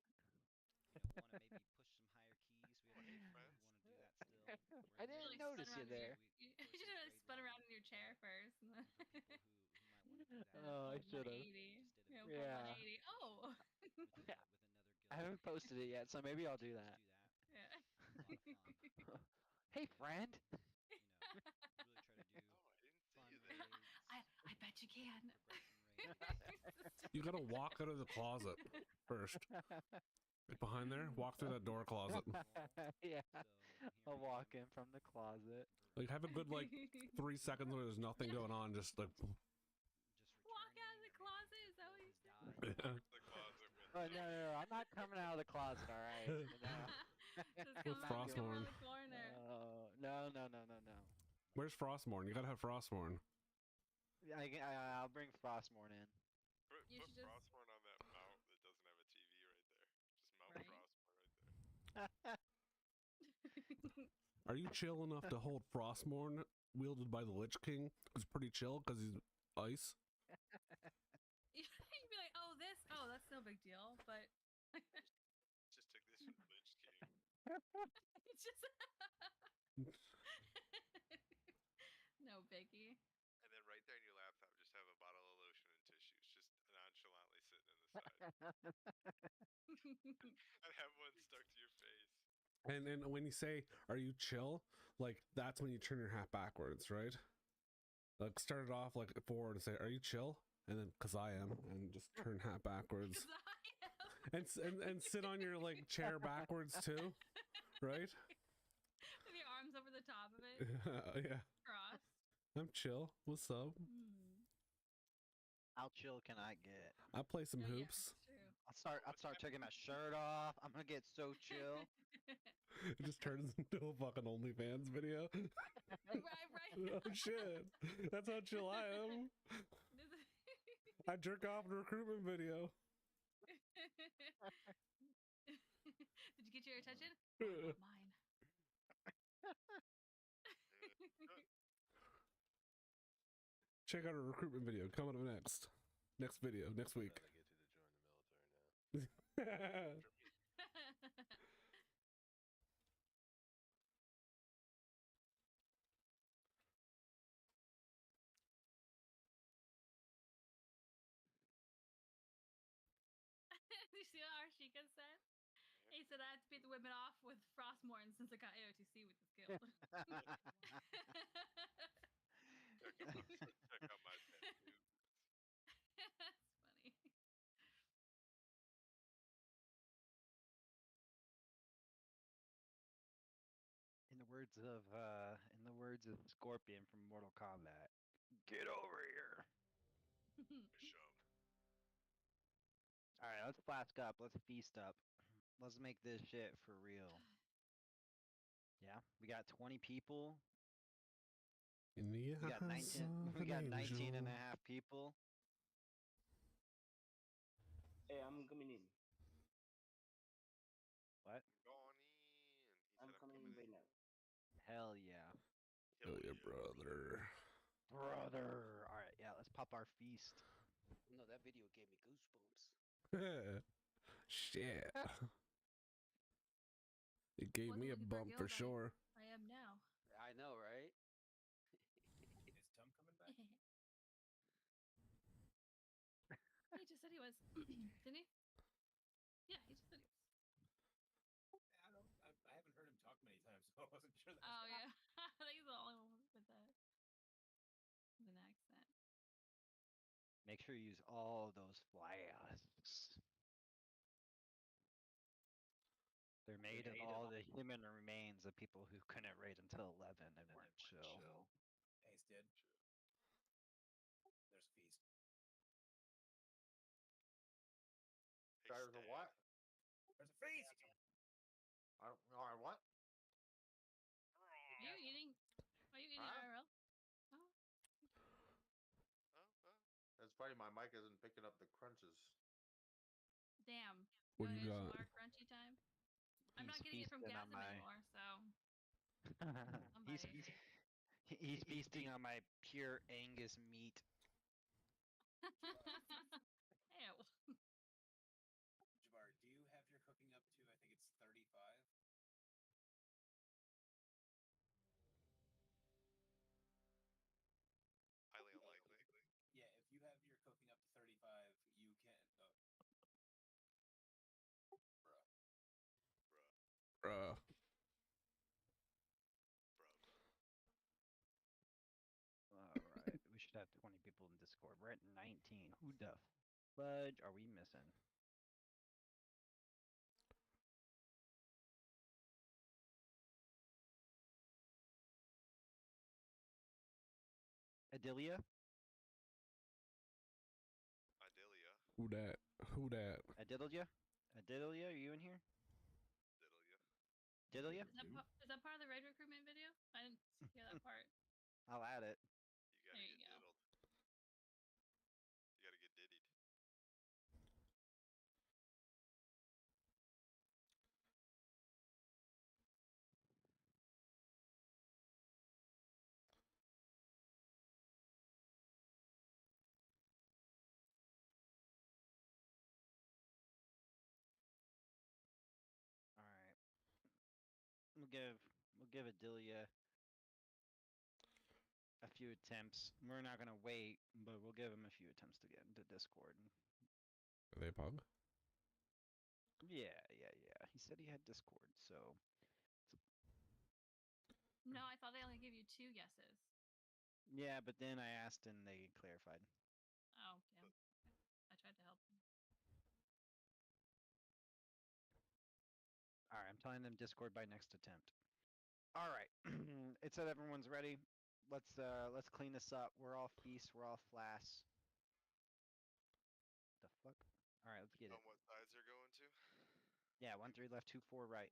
We have Hey, people friends. who want to do that still. I didn't notice you there. You should have spun around in your chair first. And then For people who might want to do that. Oh, I pull should have. 180. Just did a Yeah, Yeah. pull 180. Oh. with Yeah. with another guild. I haven't posted it yet, so maybe I'll do Just that. do that. Yeah. A lot of fun. Hey, friend. Really try to do Oh, I didn't see fun you there. raids. I bet you can. Progression raids. You gotta walk out of the closet first. Like behind there, walk through that door closet. Yeah. So, here I'll I walk am. in from the closet. Like have a good like 3 seconds where there's nothing going on, just like Just Walk out of the closet. Is that what you said? yeah. The closet with Oh, no, I'm not coming out of the closet, alright? Just With come out, come Frostmourne. around the corner. No. Where's Frostmourne? You gotta have Frostmourne. I'll bring Frostmourne in. Put You should just- Frostmourne on that mount that doesn't have a TV right there. Just mount Right. Frostmourne right there. Are you chill enough to hold Frostmourne wielded by the Lich King? Who's pretty chill because he's ice. You'd be like, oh, that's no big deal, but Just took this from Lich King. it's just no biggie. And then right there in your laptop, just have a bottle of lotion and tissues, just nonchalantly sitting in the side. And have one stuck to your face. And then when you say, "Are you chill?" Like that's when you turn your hat backwards, right? Like start it off like forward and say, "Are you chill?" And then, "Cause I am," and just turn hat backwards. 'Cause I am. And sit on your like chair backwards too, right? With your arms over the top of it, Yeah. crossed. I'm chill. What's up? How chill can I get? I play some Oh, yeah, hoops. it's true. I'll start taking my shirt off. I'm gonna get so chill. It just turns into a fucking OnlyFans video. Right. Oh shit! That's how chill I am. I jerk off in a recruitment video. Did you get your attention? Oh, not mine. Check out a recruitment video coming up next video next week. I get you to join the military now. You see what Arshika said? He said I had to beat the women off with Frostmorn since I got AOTC with this guild. Check out my tattoos. That's funny. In the words of Scorpion from Mortal Kombat, get over here. All right, let's flask up. Let's feast up. Let's make this shit for real. Yeah, we got 20 people. In the We got 19. We got 19 and a half people. Hey, I'm coming in. What? I'm coming in right now. Hell yeah. Oh yeah, brother. Brother. All right, yeah. Let's pop our feast. No, that video gave me goosebumps. Shit. It gave Wasn't me a looking bump for guild, sure. I am now. I know, right? Is Tom coming back? He just said he was, didn't he? Yeah, he just said he was. I haven't heard him talk many times, so I wasn't sure. That Oh yeah, I think he's the only one with the with an accent. Make sure you use all those flasks. They're made of all the human remains of people who couldn't raid until 11 and weren't chill. Ace did. There's a feast. There's a what? There's a feast. I don't know. What? Are you eating? Are you eating IRL? Oh. It's funny. My mic isn't picking up the crunches. Damn. What do you ASMR got? crunchy time. I'm He's not getting it from feasting on Gasm my- anymore, so. he's, Somebody. he's feasting on my pure Angus meat. Ew. Jabbar, do you have your cooking up to? I think it's 35. Highly unlikely. Yeah, if you have your cooking up to 35, you can. Bruh. Alright, we should have 20 people in Discord. We're at 19. Who the fudge are we missing? Adelia? Idelia. Who that? Who that? Adelia? Adelia, are you in here? Adelia? Is that part of the raid recruitment video? I didn't hear that part. I'll add it. There you go. You gotta get diddied. Alright. We'll give Adelia a few attempts. We're not gonna wait, but we'll give him a few attempts to get into Discord. Are they pug? Yeah. He said he had Discord, so No, I thought they only give you 2 guesses. Yeah, but then I asked and they clarified. Oh, damn. Okay. I tried to help them. All right, I'm telling them Discord by next attempt. All right, it said everyone's ready. Let's clean this up. We're all feast. We're all flass. The fuck? All right, let's get On it. what sides they're going to? Yeah, 1 3 left, 2 4 right.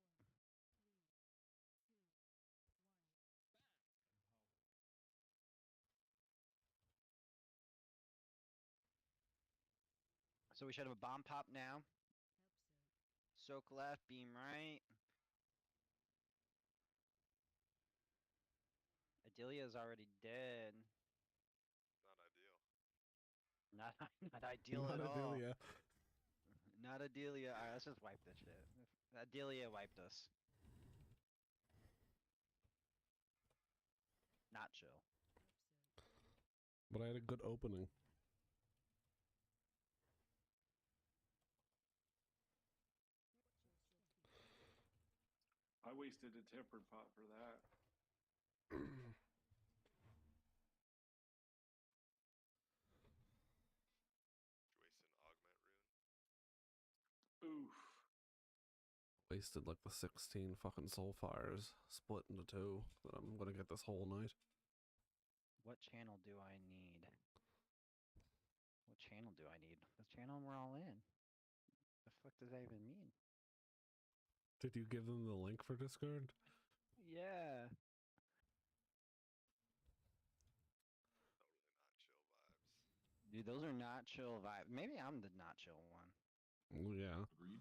So we should have a bomb pop now. Soak left, beam right. Adelia's already dead. Not ideal. Not ideal Not at all. Adelia. Not Adelia. All right, let's just wipe this shit. Adelia wiped us. Not chill. But I had a good opening. I wasted a tempered pot for that. Wasting augment rune. Oof. Wasted like the 16 fucking soul fires split into 2 that I'm gonna get this whole night. What channel do I need? What channel do I need? The channel we're all in. The fuck does that even mean? Did you give them the link for Discord? Yeah. Dude, those are not chill vibes. Maybe I'm the not chill one. Yeah. Agreed.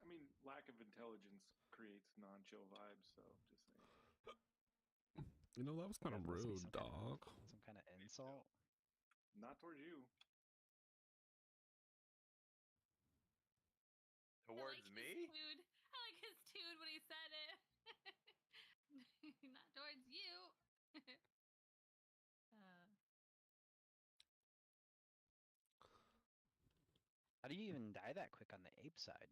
I mean, lack of intelligence creates non-chill vibes, so just saying. You know, that was kind of That must be rude, some dog. Some kind of insult. Not towards you. Towards me? I like his tune when he said it. Not towards you. How do you even die that quick on the ape side?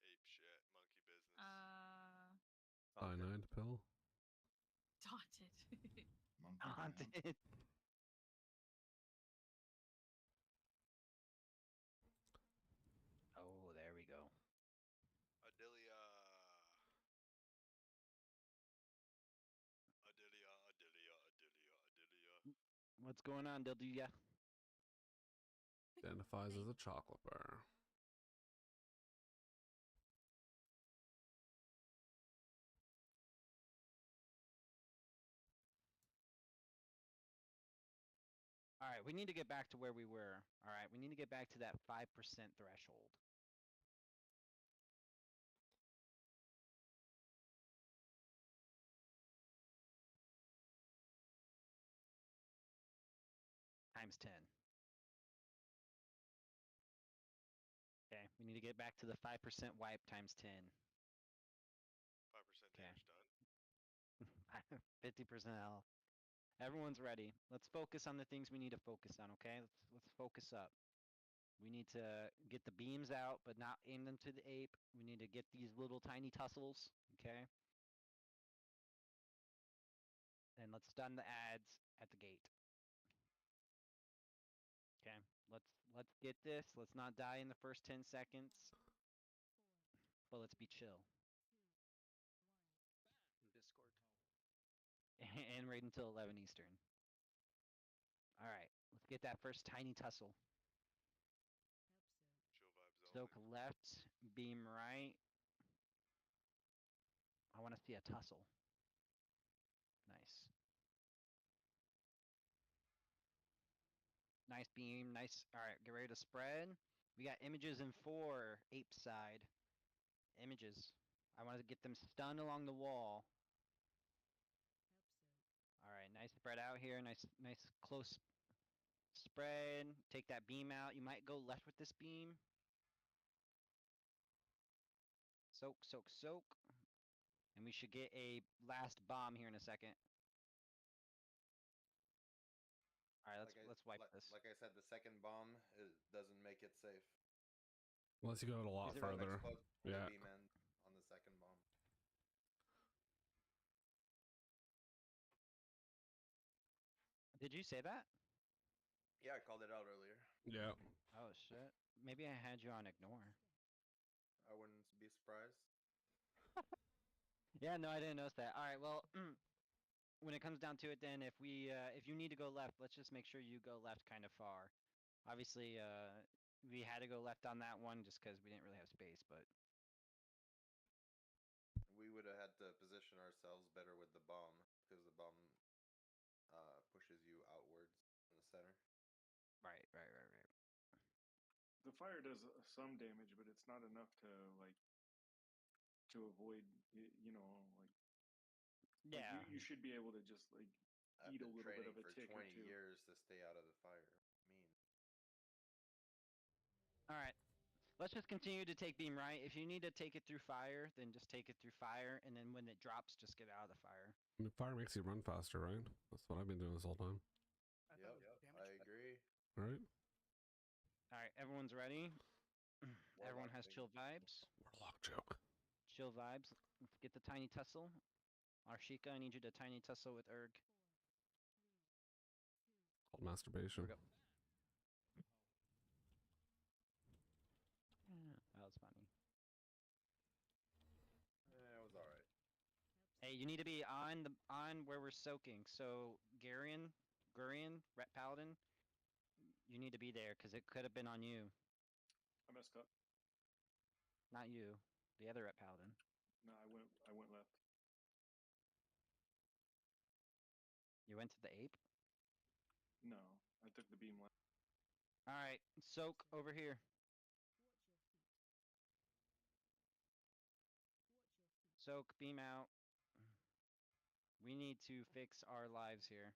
Ape shit. Monkey business. Cyanide pill. Daunted. Haunted. Oh, there we go. Adelia. Adelia, Adelia, Adelia, Adelia. What's going on, Dildia? Identifies as a chocolate bar. All right, we need to get back to where we were. All right, we need to get back to that 5% threshold. Times 10. Okay, we need to get back to the 5% wipe times 10. 5% Okay. damage done. 50% health. Everyone's ready. Let's focus on the things we need to focus on, okay? Let's focus up. We need to get the beams out, but not aim them to the ape. We need to get these little tiny tussles, okay? And let's stun the ads at the gate. Okay, let's get this. Let's not die in the first 10 seconds. But let's be chill. Discord. And right until 11 Eastern. All right, let's get that first tiny tussle. Chill vibes Soak left, beam right. I want to see a tussle. Nice. Nice beam, nice. All right, get ready to spread. We got images in 4, ape side. Images. I want to get them stunned along the wall. All right, nice spread out here. Nice close spread. Take that beam out. You might go left with this beam. Soak, soak, soak. And we should get a last bomb here in a second. All right, let's wipe this. Like I said, the second bomb doesn't make it safe. Unless you go a lot Is it So right? further. close before Yeah. the beam ends on the second bomb. Did you say that? Yeah, I called it out earlier. Yeah. Oh shit. Maybe I had you on ignore. I wouldn't be surprised. Yeah, no, I didn't notice that. All right, well, when it comes down to it, then if you need to go left, let's just make sure you go left kind of far. Obviously, we had to go left on that one just because we didn't really have space, but We would have had to position ourselves better with the bomb because the bomb pushes you outwards in the center. right. The fire does some damage, but it's not enough to like to avoid. You know, like Yeah. you should be able to just like I've eat a been little bit training of a for tick or 20 two. years to stay out of the fire. Mean. All right. Let's just continue to take beam right. If you need to take it through fire, then just take it through fire, and then when it drops, just get out of the fire. I mean, fire makes you run faster, right? That's what I've been doing this whole time. Yep, I agree. Right? All right, everyone's ready. Everyone Warlock has thing. chill vibes. Warlock joke. Chill vibes. Let's get the tiny tussle. Arshika, I need you to tiny tussle with Erg. Called masturbation. Here we go. That was funny. It was alright. Hey, you need to be on where we're soaking. So Gurion, Ret Paladin, you need to be there because it could have been on you. I messed up. Not you, the other Ret Paladin. No, I went left. You went to the ape? No, I took the beam left. All right, soak over here. Soak, beam out. We need to fix our lives here.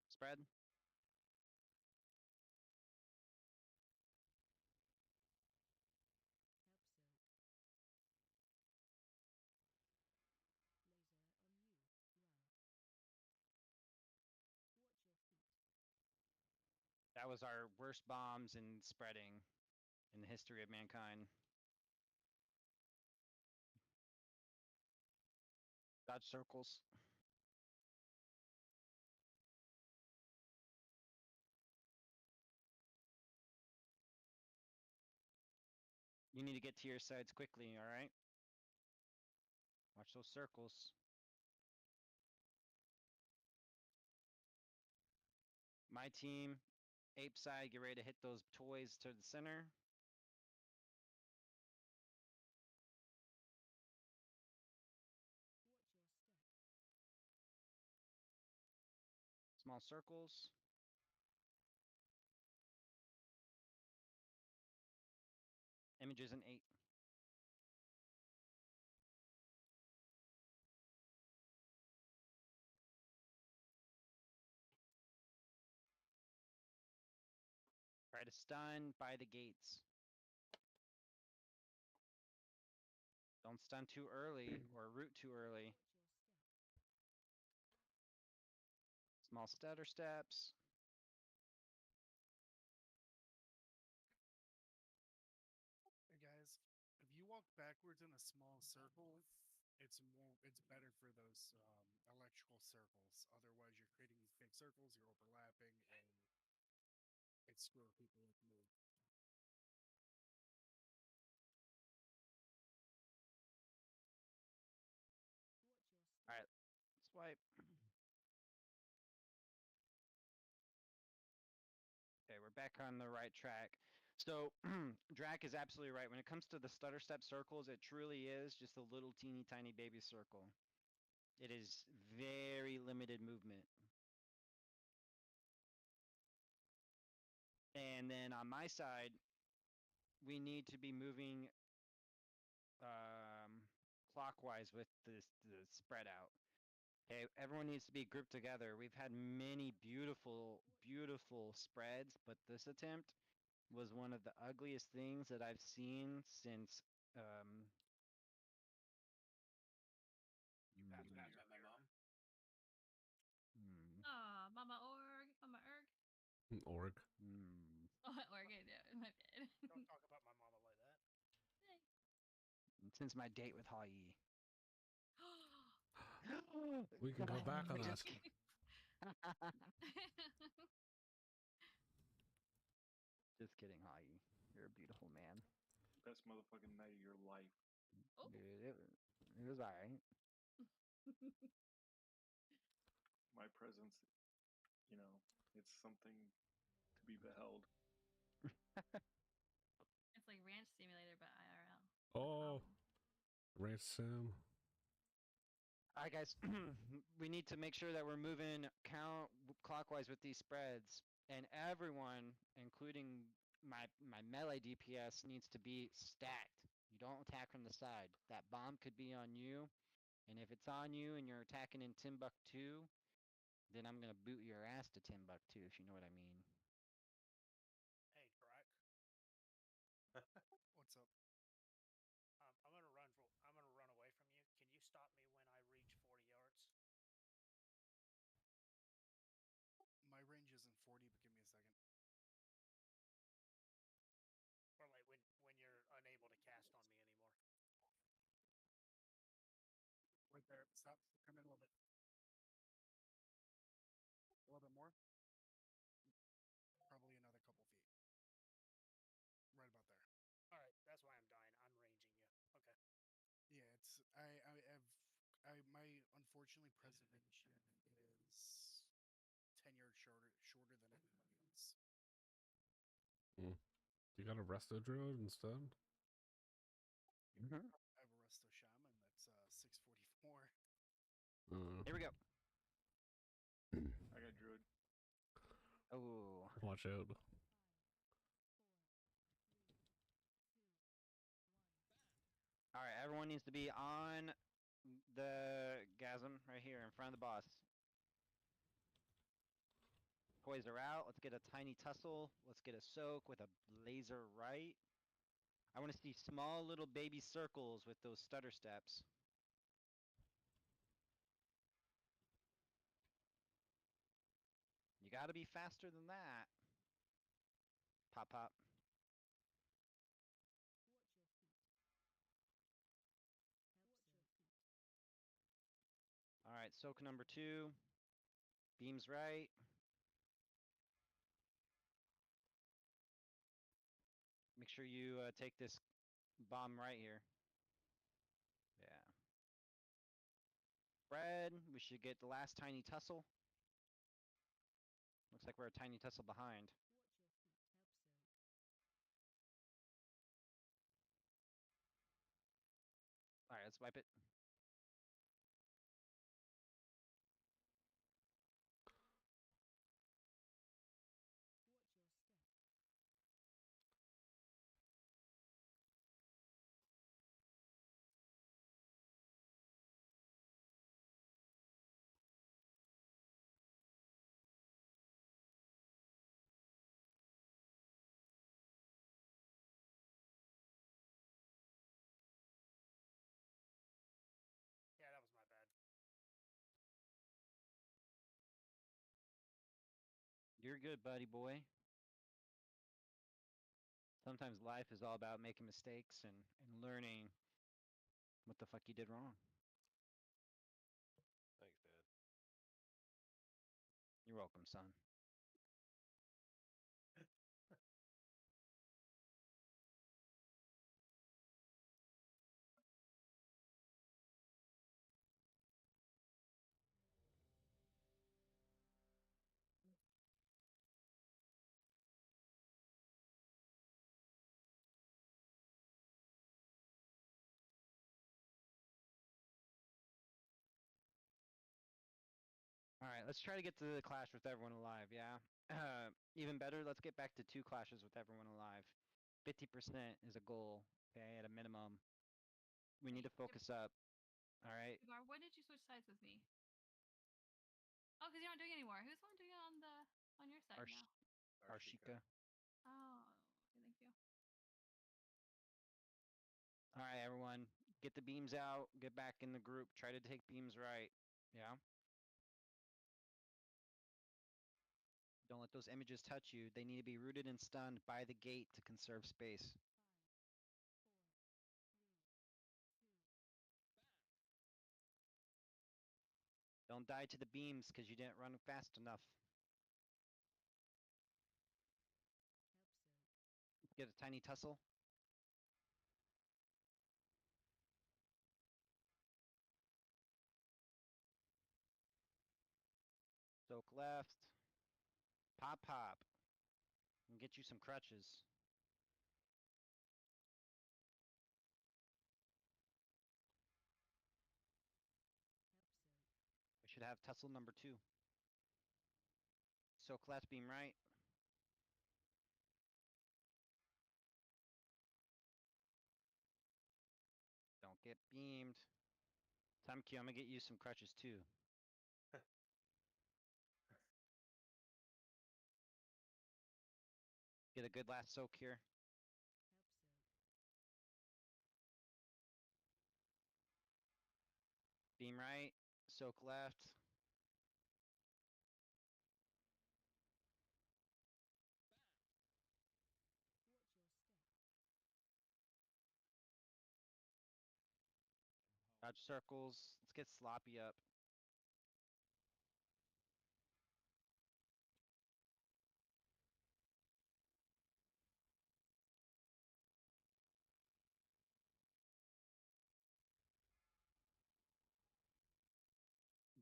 Spread. That was our worst bombs in spreading in the history of mankind. Dodge circles. You need to get to your sides quickly, alright? Watch those circles. My team, ape side, get ready to hit those toys to the center. Small circles. Images in 8. Try to stun by the gates. Don't stun too early or root too early. Small stutter steps. Hey guys, if you walk backwards in a small circle, it's better for those electrical circles. Otherwise, you're creating these big circles, you're overlapping, and it's screwing people with move. Alright, swipe. Okay, we're back on the right track. So, Drac is absolutely right. When it comes to the stutter step circles, it truly is just a little teeny tiny baby circle. It is very limited movement. And then on my side, we need to be moving clockwise with the spread out. Okay, everyone needs to be grouped together. We've had many beautiful, beautiful spreads, but this attempt was one of the ugliest things that I've seen since You passed when you met my mom? Aw, Mama Org. Oh, Oregon, yeah, my bad. Don't talk about my mama like that. Since my date with Hai. We can go back on that. Just kidding. Just kidding, Hai. You're a beautiful man. Best motherfucking night of your life. Oh. Dude, it was alright. My presence, you know, it's something to be beheld. It's like Ranch Simulator, but IRL. Oh, Ranch Sim. Alright, guys. We need to make sure that we're moving clockwise with these spreads. And everyone, including my melee DPS, needs to be stacked. You don't attack from the side. That bomb could be on you. And if it's on you and you're attacking in Timbuktu, then I'm going to boot your ass to Timbuktu, if you know what I mean. Hey, Drac. What's up? I'm gonna run. I'm gonna run away from you. Can you stop me when I reach 40 yards? My range isn't 40, but give me a second. Or like when you're unable to cast on me anymore. Right there. Stop. Come in a little bit. A little bit more. Probably another couple feet. Right about there. All right. That's why I'm dying. I'm ranging you. Okay. Yeah, it's my unfortunately preservation is 10 yards shorter than anyone else. You got a resto druid instead? I have a resto shaman that's 644. Here we go. I got druid. Oh. Watch out. Alright, everyone needs to be on the gasm right here in front of the boss. Toys are out. Let's get a tiny tussle. Let's get a soak with a laser right. I want to see small little baby circles with those stutter steps. You gotta be faster than that. Pop, pop. Alright, soak number 2. Beams right. Make sure you take this bomb right here. Yeah. Spread. We should get the last tiny tussle. Looks like we're a tiny tussle behind. Alright, let's wipe it. Yeah, that was my bad. You're good, buddy boy. Sometimes life is all about making mistakes and learning what the fuck you did wrong. Thanks, Dad. You're welcome, son. Alright, let's try to get to the clash with everyone alive, yeah? Even better, let's get back to 2 clashes with everyone alive. 50% is a goal, okay, at a minimum. We need to focus up. Alright? When did you switch sides with me? Oh, because you're not doing it anymore. Who's the one doing it on your side now? Arshika. Oh, okay, thank you. Alright, everyone. Get the beams out. Get back in the group. Try to take beams right. Yeah? Don't let let those images touch you. They need to be rooted and stunned by the gate to conserve space. Don't die to the beams because you didn't run fast enough. Get a tiny tussle. Soak left. Pop pop. And get you some crutches. We should have tussle number 2. Soak left, beam right. Don't get beamed. Time Q, I'm gonna get you some crutches too. Get a good last soak here. Beam right, soak left. Dodge circles. Let's get sloppy up.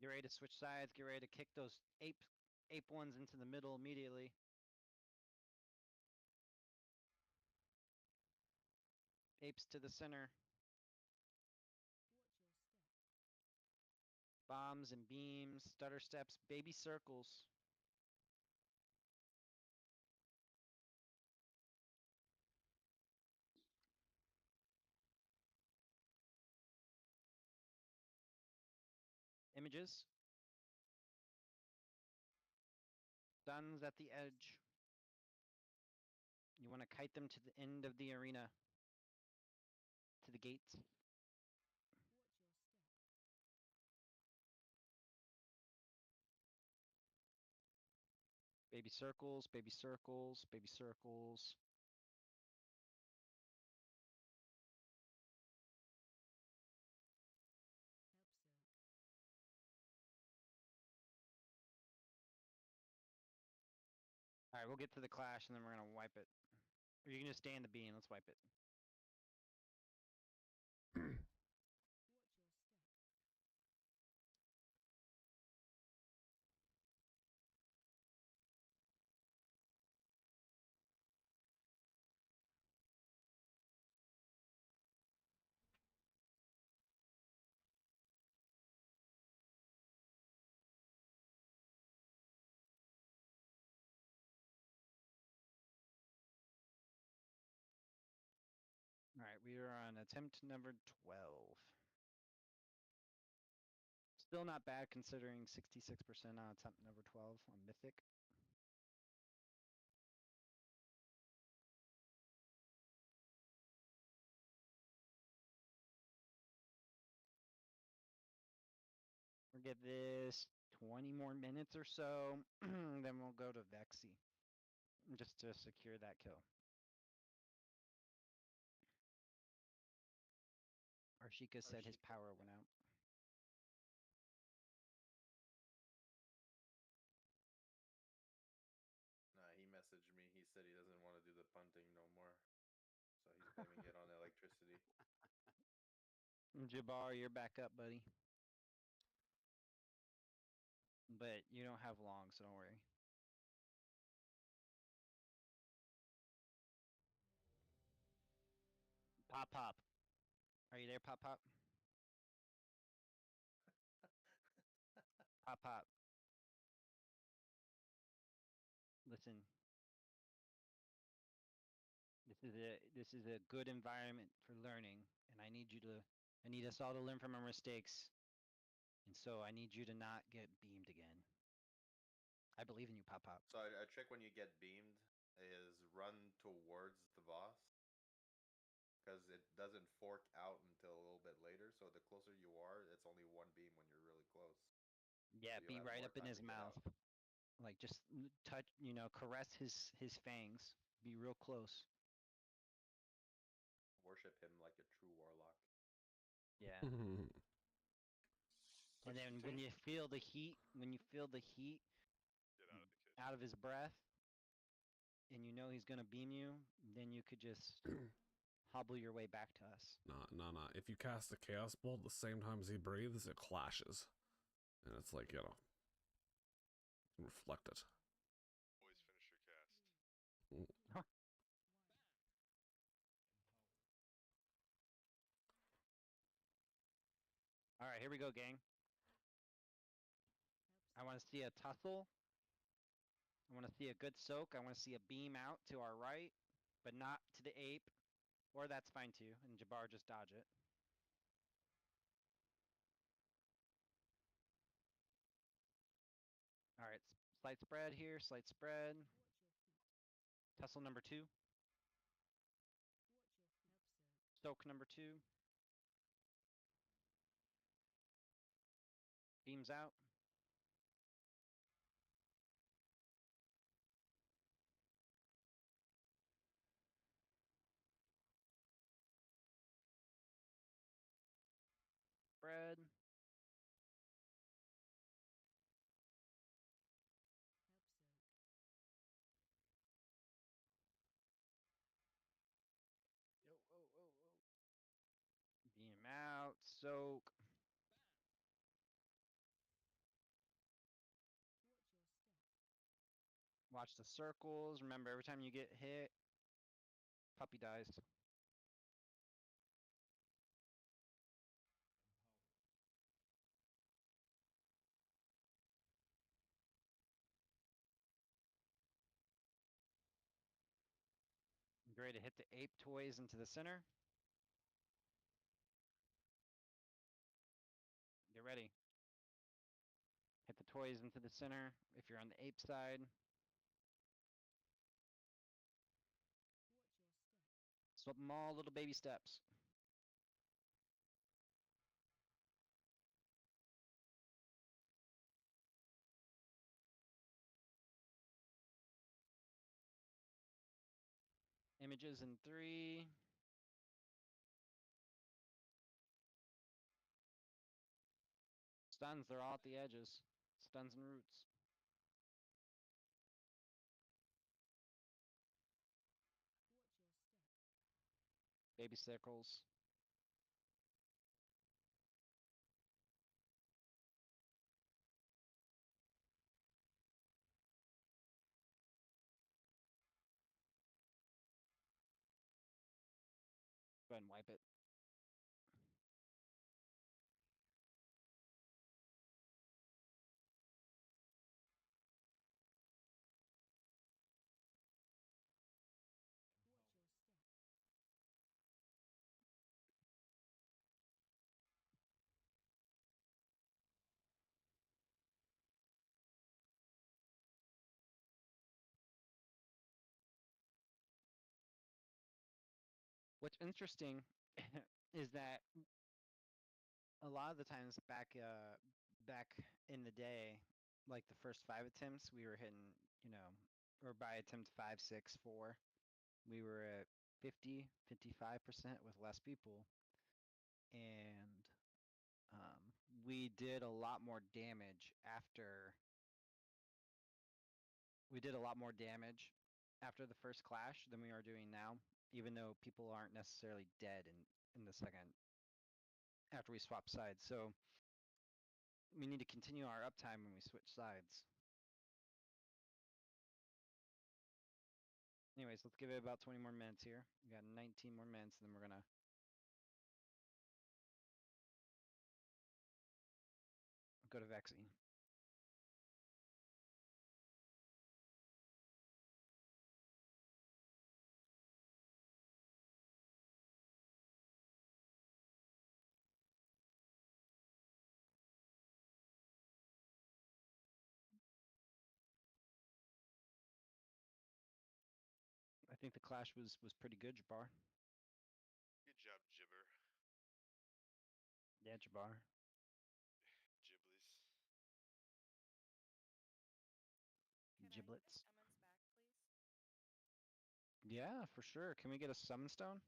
Get ready to switch sides. Get ready to kick those ape ones into the middle immediately. Apes to the center. Bombs and beams, stutter steps, baby circles. Images. Stuns at the edge. You want to kite them to the end of the arena. To the gates. Baby circles, baby circles, baby circles. Alright, we'll get to the clash and then we're gonna wipe it. Or you can just stay in the beam, let's wipe it. Alright, we are on attempt number 12. Still not bad considering 66% on attempt number 12 on Mythic. We'll give this 20 more minutes or so, then we'll go to Vexy. Just to secure that kill. Arshika said his power went out. Nah, he messaged me. He said he doesn't want to do the punting no more. So he's blaming it on electricity. Jabbar, you're back up, buddy. But you don't have long, so don't worry. Pop Pop. Are you there, Pop Pop? Pop Pop. Listen. This is a good environment for learning, and I need us all to learn from our mistakes. And so I need you to not get beamed again. I believe in you, Pop Pop. So a trick when you get beamed is run towards the boss. Because it doesn't fork out until a little bit later. So the closer you are, it's only one beam when you're really close. Yeah, So be you'll have right more up in time his to get mouth. out. Like just touch, caress his fangs. Be real close. Worship him like a true warlock. Yeah. Mhm. And then when you feel the heat, Get out of the kitchen. out of his breath, and you know he's gonna beam you, then you could just hobble your way back to us. Nah. If you cast a chaos bolt at the same time as he breathes, it clashes, and it's like reflect it. Always finish your cast. All right, here we go, gang. I want to see a tussle. I want to see a good soak. I want to see a beam out to our right, but not to the ape. Or that's fine too, and Jabbar just dodge it. All right, slight spread here, slight spread. Tussle number 2. Soak number 2. Beams out. Spread. Beam out, soak. Watch the circles. Remember, every time you get hit, puppy dies. Get ready to hit the ape toys into the center. Get ready. Hit the toys into the center if you're on the ape side. Small little baby steps. Images in 3. Stuns, they're all at the edges. Stuns and roots. Baby circles. Go ahead and wipe it. What's interesting is that a lot of the times back in the day, like the first 5 attempts, we were hitting, or by attempt 5, 6, 4, we were at 50, 55% with less people, and we did a lot more damage after. We did a lot more damage after the first clash than we are doing now, even though people aren't necessarily dead in the second after we swap sides. So we need to continue our uptime when we switch sides. Anyways, let's give it about 20 more minutes here. We got 19 more minutes, and then we're gonna go to Vexy. I think the clash was pretty good, Jabbar. Good job, Jibber. Yeah, Jabbar. Giblies. Yeah, for sure. Can we get a summon stone?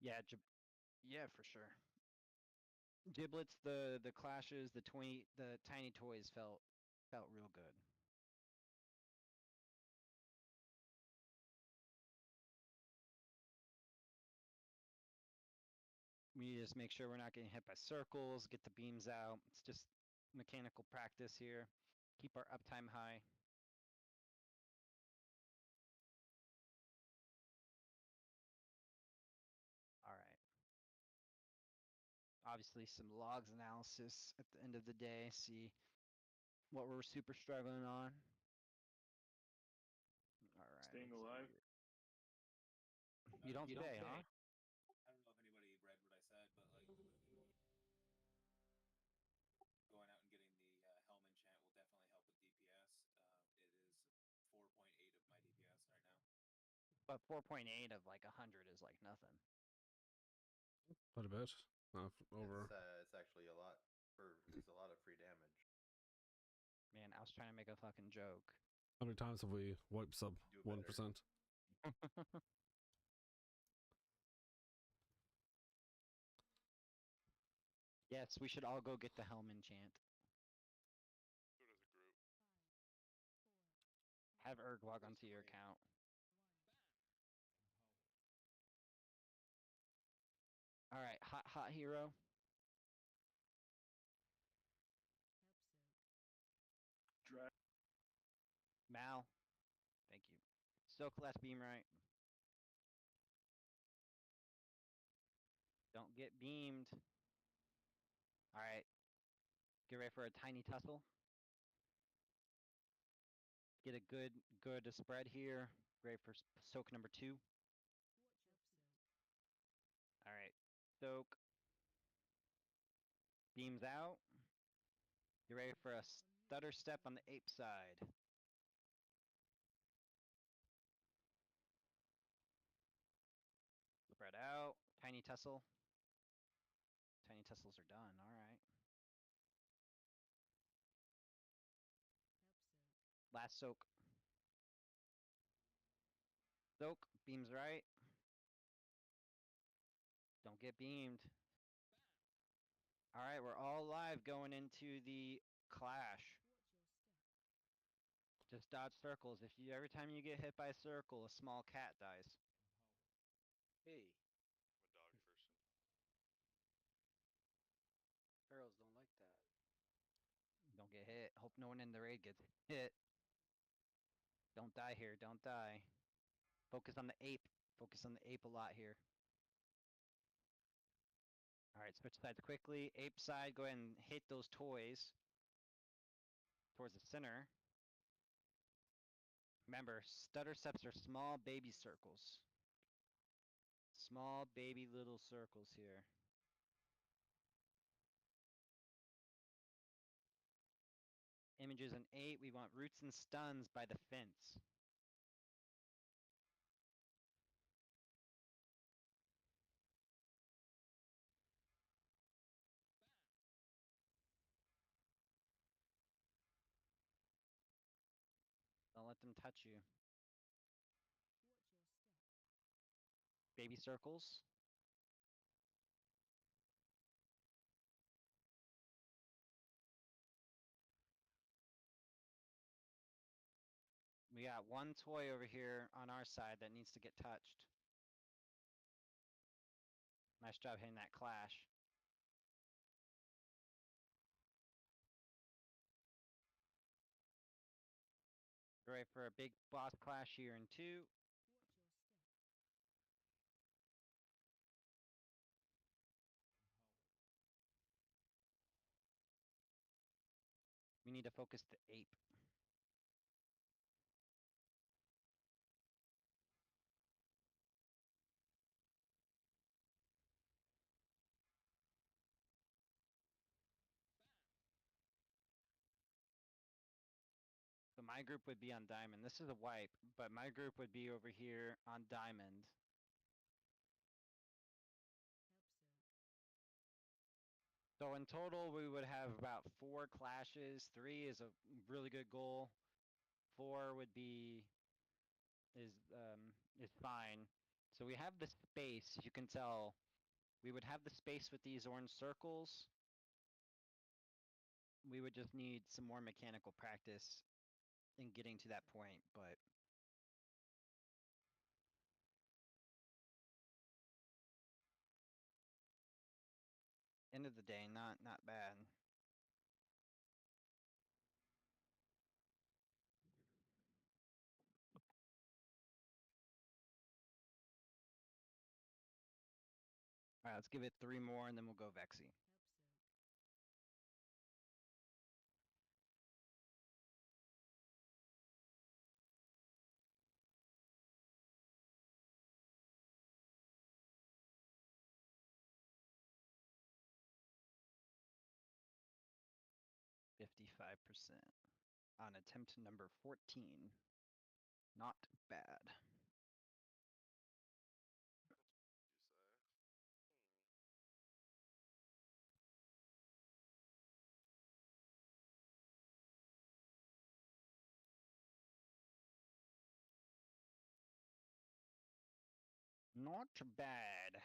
Yeah, yeah, for sure. Giblets, the clashes, the tiny toys felt real good. We need to just make sure we're not getting hit by circles, get the beams out. It's just mechanical practice here. Keep our uptime high. All right. Obviously, some logs analysis at the end of the day. See what we're super struggling on. All right. Staying alive. You don't say, huh? I don't know if anybody read what I said, but like going out and getting the helm enchant will definitely help with DPS. It is 4.8 of my DPS right now. But 4.8 of like 100 is like nothing. Quite a bit. Over. It's actually a lot. It's a lot of free damage. Man, I was trying to make a fucking joke. How many times have we wiped sub 1%? Yes, we should all go get the helm enchant. Do it as a group. Have Erg log onto your account. All right, hot hero. Mal. Thank you. Soak last beam right. Don't get beamed. All right. Get ready for a tiny tussle. Get a good spread here. Ready for soak number 2. All right. Soak. Beams out. Get ready for a stutter step on the ape side. Spread out. Tiny tussle. Tiny tussles are done. All right. Last soak. Soak. Beams right. Don't get beamed. All right, we're all live going into the clash. Just dodge circles. Every time you get hit by a circle, a small cat dies. Hey, I'm a dog person. girls don't like that. Don't get hit. Hope no one in the raid gets hit. Don't die here. Don't die. Focus on the ape. Focus on the ape a lot here. All right, switch sides quickly. Ape side, go ahead and hit those toys towards the center. Remember, stutter steps are small baby circles. Small baby little circles here. Images in 8, we want roots and stuns by the fence. Don't let them touch you. Baby circles. We got one toy over here on our side that needs to get touched. Nice job hitting that clash. We're ready for a big boss clash here in 2. We need to focus the ape. my group would be on diamond. This is a wipe, but my group would be over here on diamond. So in total, we would have about 4 clashes. 3 is a really good goal. 4 would be is fine. So we have the space. You can tell we would have the space with these orange circles. We would just need some more mechanical practice in getting to that point, but end of the day, not bad. All right, let's give it 3 more and then we'll go Vexy. $55% on attempt number 14. Not bad. Not bad.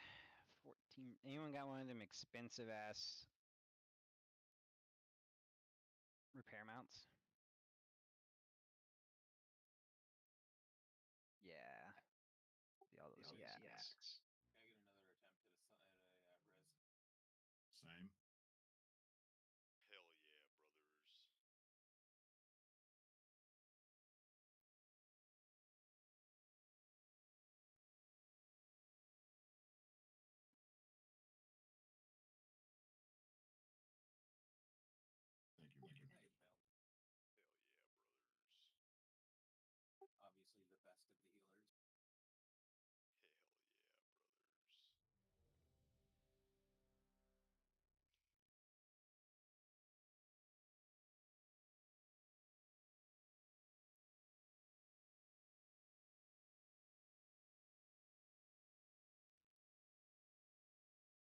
14. Anyone got one of them expensive ass repair mounts? Yeah. See all those yaks. Can I get another attempt at a res? Same. Hell yeah, brothers. Thank you, Mythic. Hell yeah, brothers. Obviously, the best of the healers. Hell yeah, brothers.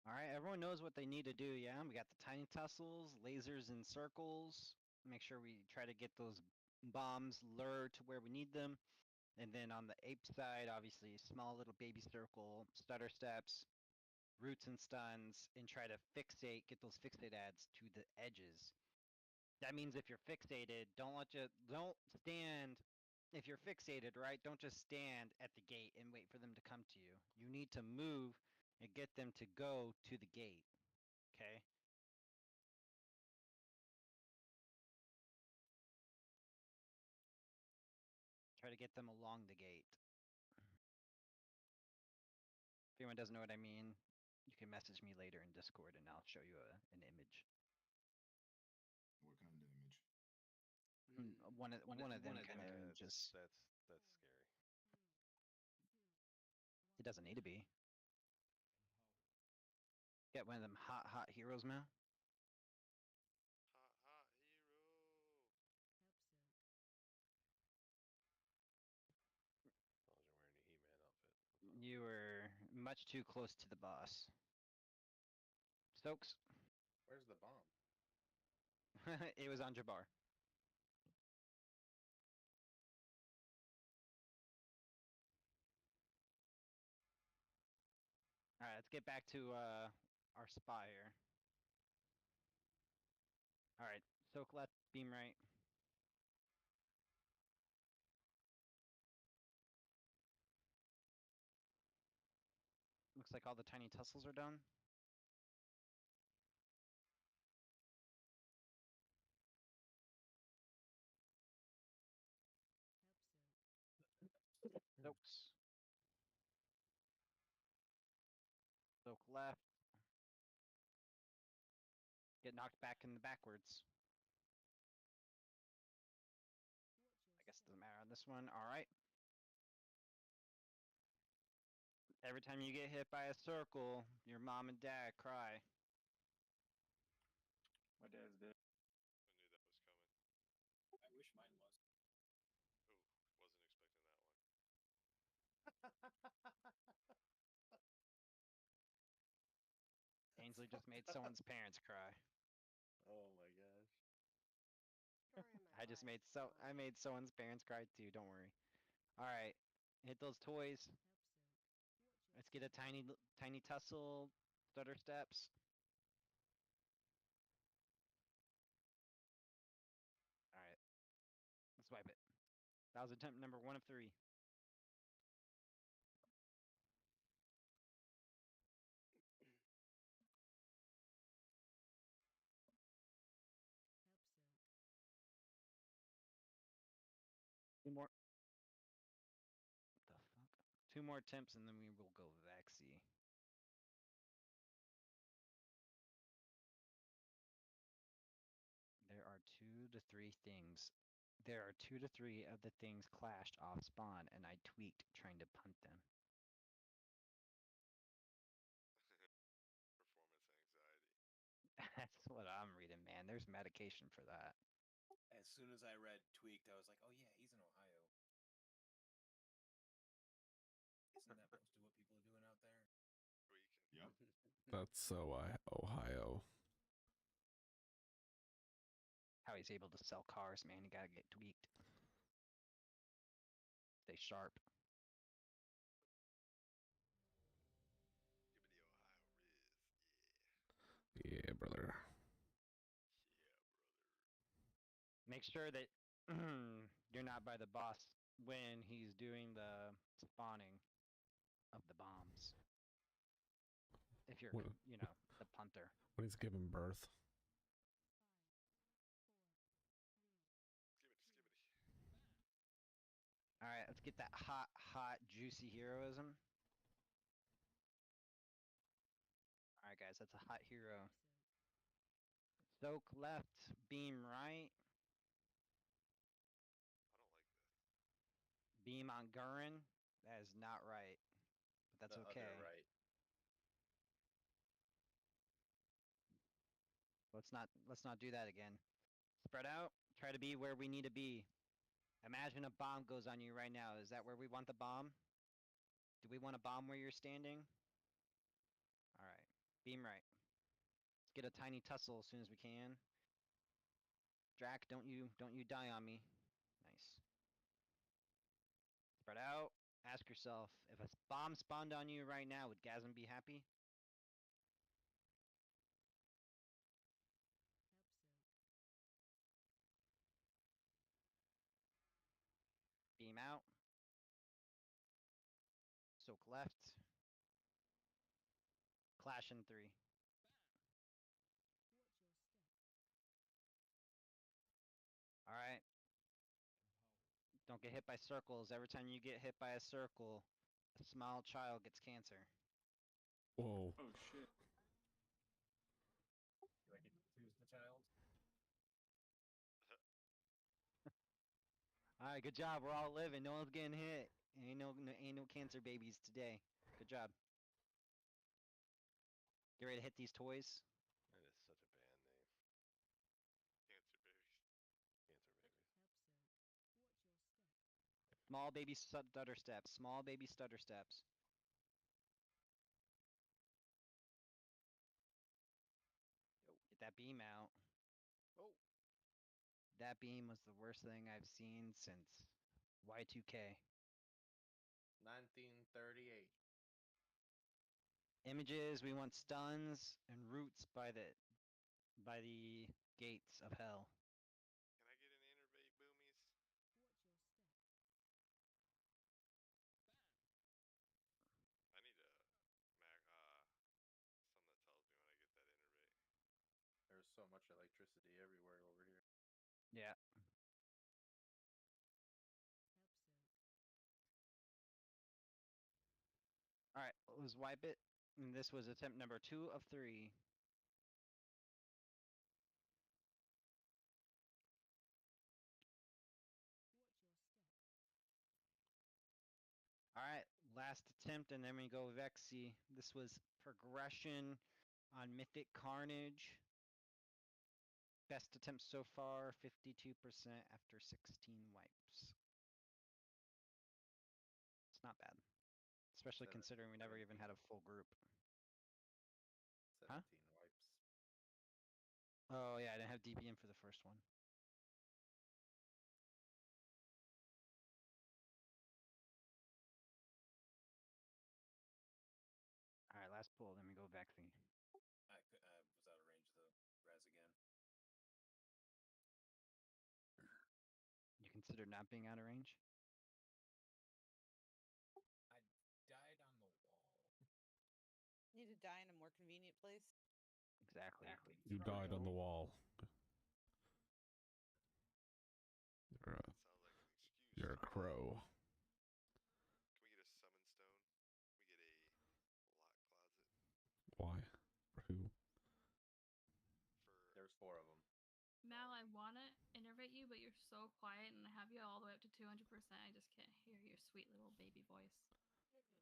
All right, everyone knows what they need to do, yeah? We got the tiny tussles, lasers in circles. Make sure we try to get those bombs lured to where we need them. And then on the ape side, obviously, small little baby circle, stutter steps, roots and stuns, and try to fixate, get those fixate ads to the edges. That means if you're fixated, don't stand. If you're fixated, right, don't just stand at the gate and wait for them to come to you. You need to move and get them to go to the gate, okay? Try to get them along the gate. If anyone doesn't know what I mean, you can message me later in Discord and I'll show you an image. What kind of image? One of them kind of just. That's scary. It doesn't need to be. Get one of them hot heroes, man. Hot hero. As long as you're wearing a He-Man outfit. You were much too close to the boss. Stokes. Where's the bomb? It was on Jabbar. Alright, let's get back to our spire. Alright, soak left, beam right. Looks like all the tiny tussles are done. Stokes. Soak left. Get knocked back in the backwards. I guess it doesn't matter on this one. Alright. Every time you get hit by a circle, your mom and dad cry. My dad's dead. I knew that was coming. I wish mine was. Ainsley just made someone's parents cry. Oh my gosh. I made someone's parents cry too. Don't worry. All right, hit those toys. Let's get a tiny tussle stutter steps. All right, let's wipe it. That was attempt number 1 of 3. Two more. The fuck? 2 more attempts and then we will go Vexy. There are 2 to 3 things. There are 2 to 3 of the things clashed off spawn, and I tweaked trying to punt them. Performance anxiety. That's what I'm reading, man. There's medication for that. As soon as I read tweaked, I was like, oh yeah, he's in Ohio. Isn't that most of what people are doing out there? Tweaking. Yep. That's so Ohio. How he's able to sell cars, man. You gotta get tweaked. Stay sharp. Give me the Ohio Riz. Yeah, brother. Yeah, brother. Make sure that you're not by the boss when he's doing the spawning of the bombs. If you're, What- the punter. When he's giving birth. All right, let's get that hot, juicy heroism. All right, guys, that's a hot hero. Soak left, beam right. I don't like that. Beam on Gurren. That is not right, but that's The okay. other right. Let's not do that again. Spread out. Try to be where we need to be. Imagine a bomb goes on you right now. Is that where we want the bomb? Do we want a bomb where you're standing? All right. Beam right. Let's get a tiny tussle as soon as we can. Drac, don't you die on me. Nice. Spread out. Ask yourself, if a bomb spawned on you right now, would Gasm be happy? Beam out. Soak left. Clash in 3. Alright. Don't get hit by circles. Every time you get hit by a circle, a small child gets cancer. Whoa. Oh shit. Do I get to choose the child? Alright, good job. We're all living. No one's getting hit. Ain't no cancer babies today. Good job. Get ready to hit these toys. That is such a band name. Cancer babies. Cancer babies. Small baby stutter steps. Small baby stutter steps. Get that beam out. Oh. That beam was the worst thing I've seen since Y2K. 1938. Images, we want stuns and roots by the gates of hell. Can I get an innervate boomies? I need a something that tells me when I get that innervate. There's so much electricity everywhere over here. Yeah. Alright, let's wipe it. And this was attempt number 2 of 3. Alright, last attempt and then we go Vexy. This was progression on Mythic Carnage. Best attempt so far, 52% after 16 wipes. It's not bad. Especially considering we never even had a full group. 17% Huh? 17 wipes. Oh yeah, I didn't have DPM for the first one. All right, last pull. Then we go vaccine. I was out of range of the res again. You consider not being out of range? I died on the wall. Need to die in a more convenient place. Exactly. You died on the wall. You're a crow. Can we get a summon stone? We get a lock closet. Why? For who? There's 4 of them. Mal, I want to innervate you, but you're so quiet, and I have you all the way up to 200%. I just can't hear your sweet little baby voice.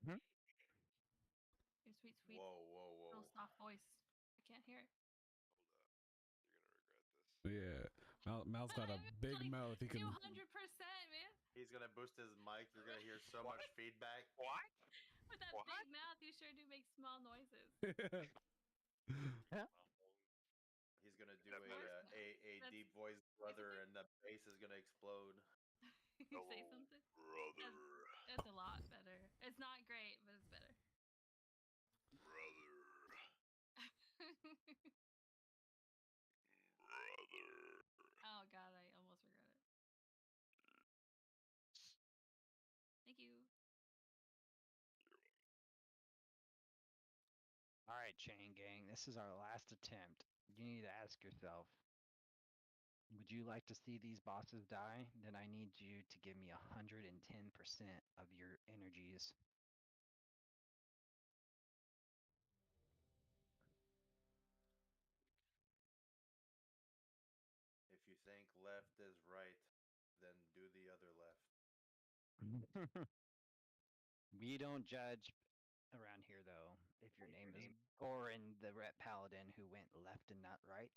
Hmm? Your sweet, sweet, Whoa. little soft voice. I can't hear it. Yeah. Mal's got a big mouth. He can. 200%, man. He's gonna boost his mic. You're gonna hear so much feedback. What? With that big mouth, you sure do make small noises. He's gonna do a deep voice brother, and the bass is gonna explode. Say something. Brother. That's a lot better. It's not great, but it's better. Brother. Oh god, I almost regret it. Thank you. Alright, Chain Gang, this is our last attempt. You need to ask yourself, would you like to see these bosses die? Then I need you to give me 110% of your energies. If you think left is right, then do the other left. We don't judge around here, though. If your name is Gorin, the Ret Paladin who went left and not right.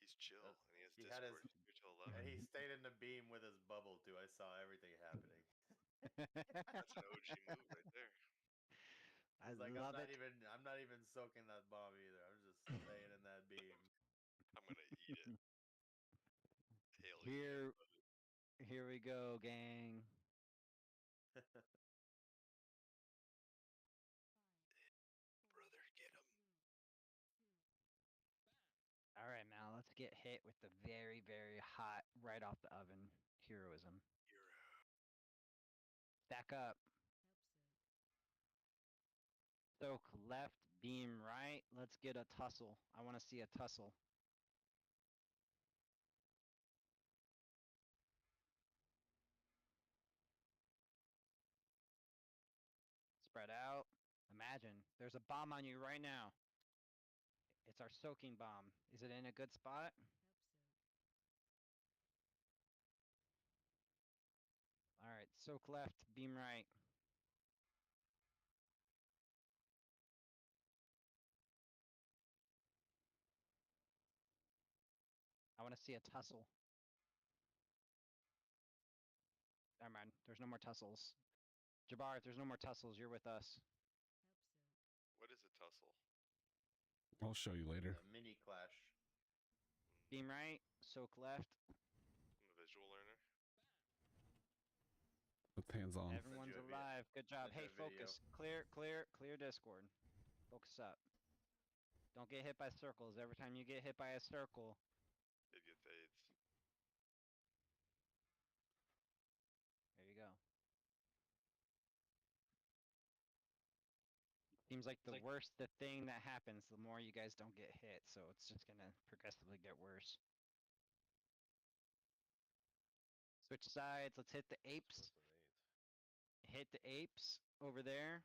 He's chill, and he has He Discord had his, here till 11. and he stayed in the beam with his bubble too. I saw everything happening. That's an OG move right there. He's like, love it. I'm not even soaking that bomb either. I'm just staying in that beam. I'm gonna eat it. Hell Here we go, gang. Brother, get him. All right, Mal, let's get hit with the very, very hot, right off the oven heroism. Stack up. Soak left, beam right. Let's get a tussle. I want to see a tussle. Spread out. Imagine, there's a bomb on you right now. It's our soaking bomb. Is it in a good spot? All right, soak left, beam right. I want to see a tussle. Never mind, there's no more tussles. Jabbar, if there's no more tussles, you're with us. What is a tussle? I'll show you later. A mini clash. Beam right, soak left. I'm a visual learner. With hands on. Everyone's alive. Good job. Hey, focus. Clear Discord. Focus up. Don't get hit by circles. Every time you get hit by a circle, It gets AIDS. there you go. Seems like the worse the thing that happens, the more you guys don't get hit, so it's just gonna progressively get worse. Switch sides, let's hit the apes. Hit the apes over there.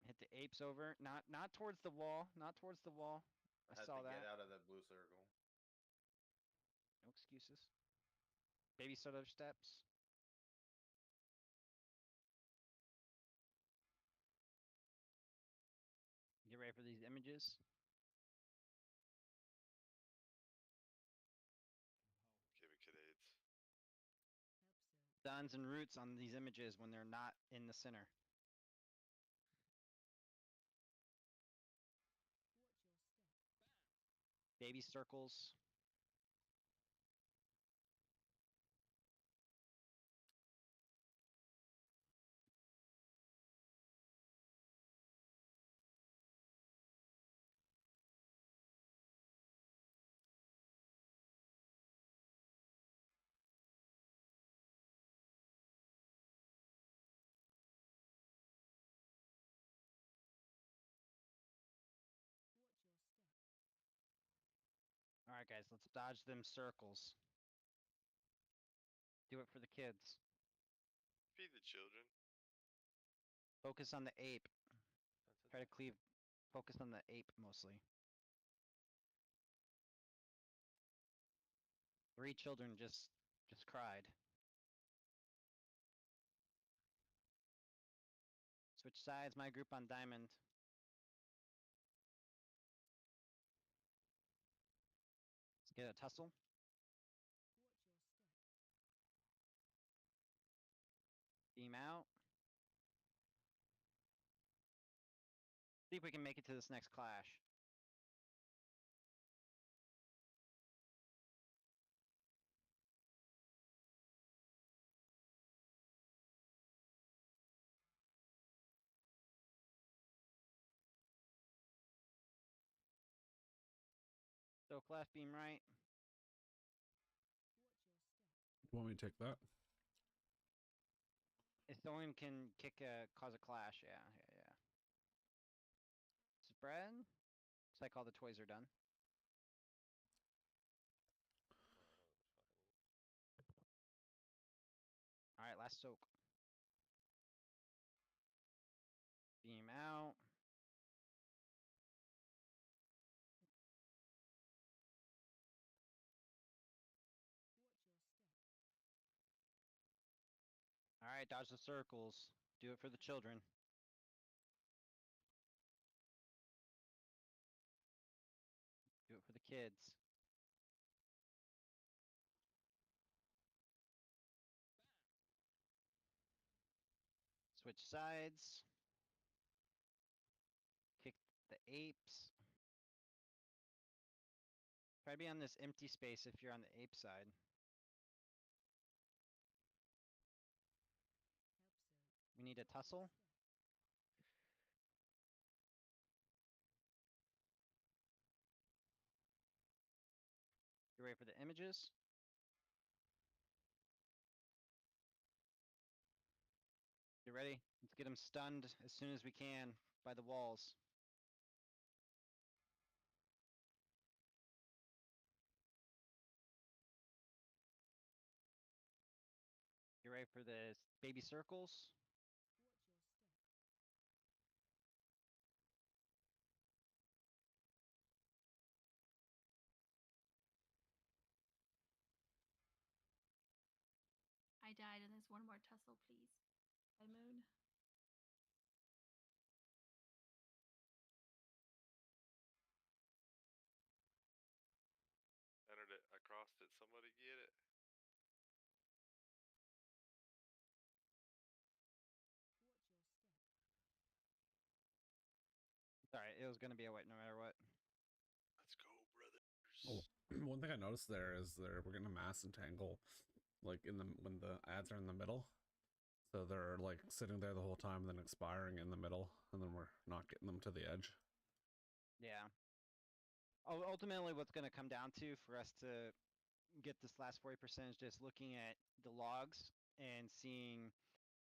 Hit the apes over. Not towards the wall. Not towards the wall. I Had saw to that. get out of that blue circle. No excuses. Baby soda steps. Get ready for these images. Give a kid AIDS. Stuns and roots on these images when they're not in the center. Baby circles. Alright, guys, let's dodge them circles. Do it for the kids. Feed the children. Focus on the ape. That's Try to cleave. Focus on the ape mostly. 3 children just cried. Switch sides. My group on diamond. Let's get a tussle. Beam out. See if we can make it to this next clash. So flash beam right. You want me to take that? If someone can cause a clash, yeah. Spread. Looks like all the toys are done. Alright, last soak. Beam out. Alright, dodge the circles. Do it for the children. Do it for the kids. Switch sides. Kick the apes. Try to be on this empty space if you're on the ape side. We need a tussle. You ready for the images? You ready? Let's get them stunned as soon as we can by the walls. You ready for the baby circles? I died, and there's one more tussle, please. By Moon. Entered it. I crossed it. Somebody get it. Alright, it was gonna be a wait no matter what. Let's go, brothers. Oh, one thing I noticed there is we're getting a mass entangle, like when the ads are in the middle. So they're like sitting there the whole time, and then expiring in the middle, and then we're not getting them to the edge. Yeah. Ultimately, what's going to come down to for us to get this last 40% is just looking at the logs and seeing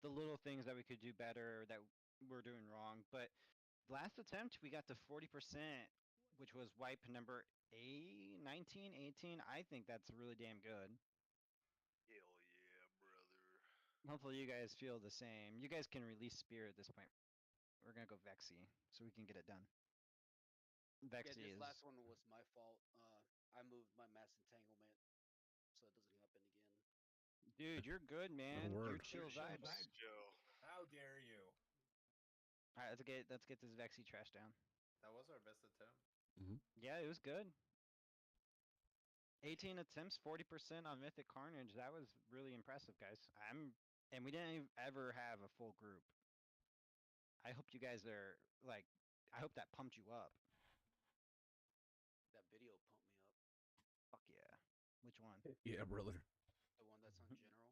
the little things that we could do better that we're doing wrong. But last attempt, we got to 40%, which was wipe number 19, 18. I think that's really damn good. Hell yeah, brother. Hopefully you guys feel the same. You guys can release Spear at this point. We're going to go Vexy so we can get it done. Vexy Yeah, is... this last one was my fault. I moved my mass entanglement so it doesn't happen again. Dude, you're good, man. You're chill vibes. Joe. How dare you? All right, let's get this Vexy trash down. That was our best attempt. Yeah, it was good. 18 attempts, 40% on Mythic Carnage. That was really impressive, guys. And we didn't ever have a full group. I hope you guys are like. I hope that pumped you up. That video pump me up. Fuck yeah. Which one? Yeah, brother. The one that's on general.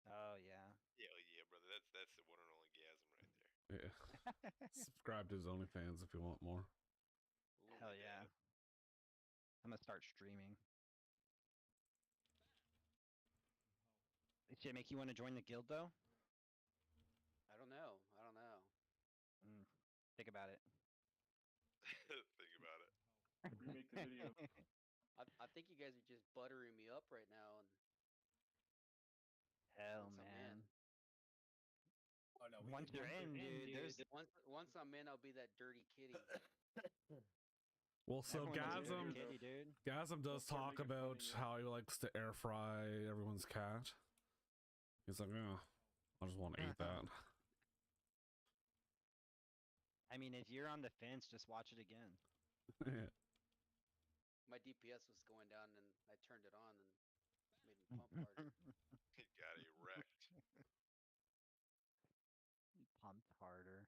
Oh yeah. Yeah, brother. That's the one and only gasm right there. Yeah. Subscribe to his OnlyFans if you want more. Ooh, Hell yeah. I'm gonna start streaming. Should it make you want to join the guild though? I don't know. Think about it. Think about it. Remake the video. I think you guys are just buttering me up right now, and Hell once I'm man. in, Oh no. Once you're in, dude, there's once I'm in, I'll be that dirty kitty. Well, so everyone knows you're a Gasm, kitty, dude. Gasm does Don't start talk making fun about of you. how he likes to air fry everyone's cat. He's like, yeah, I just want to eat that. I mean, if you're on the fence, just watch it again. My DPS was going down, and I turned it on and made me pump harder. He got erect. Pumped harder.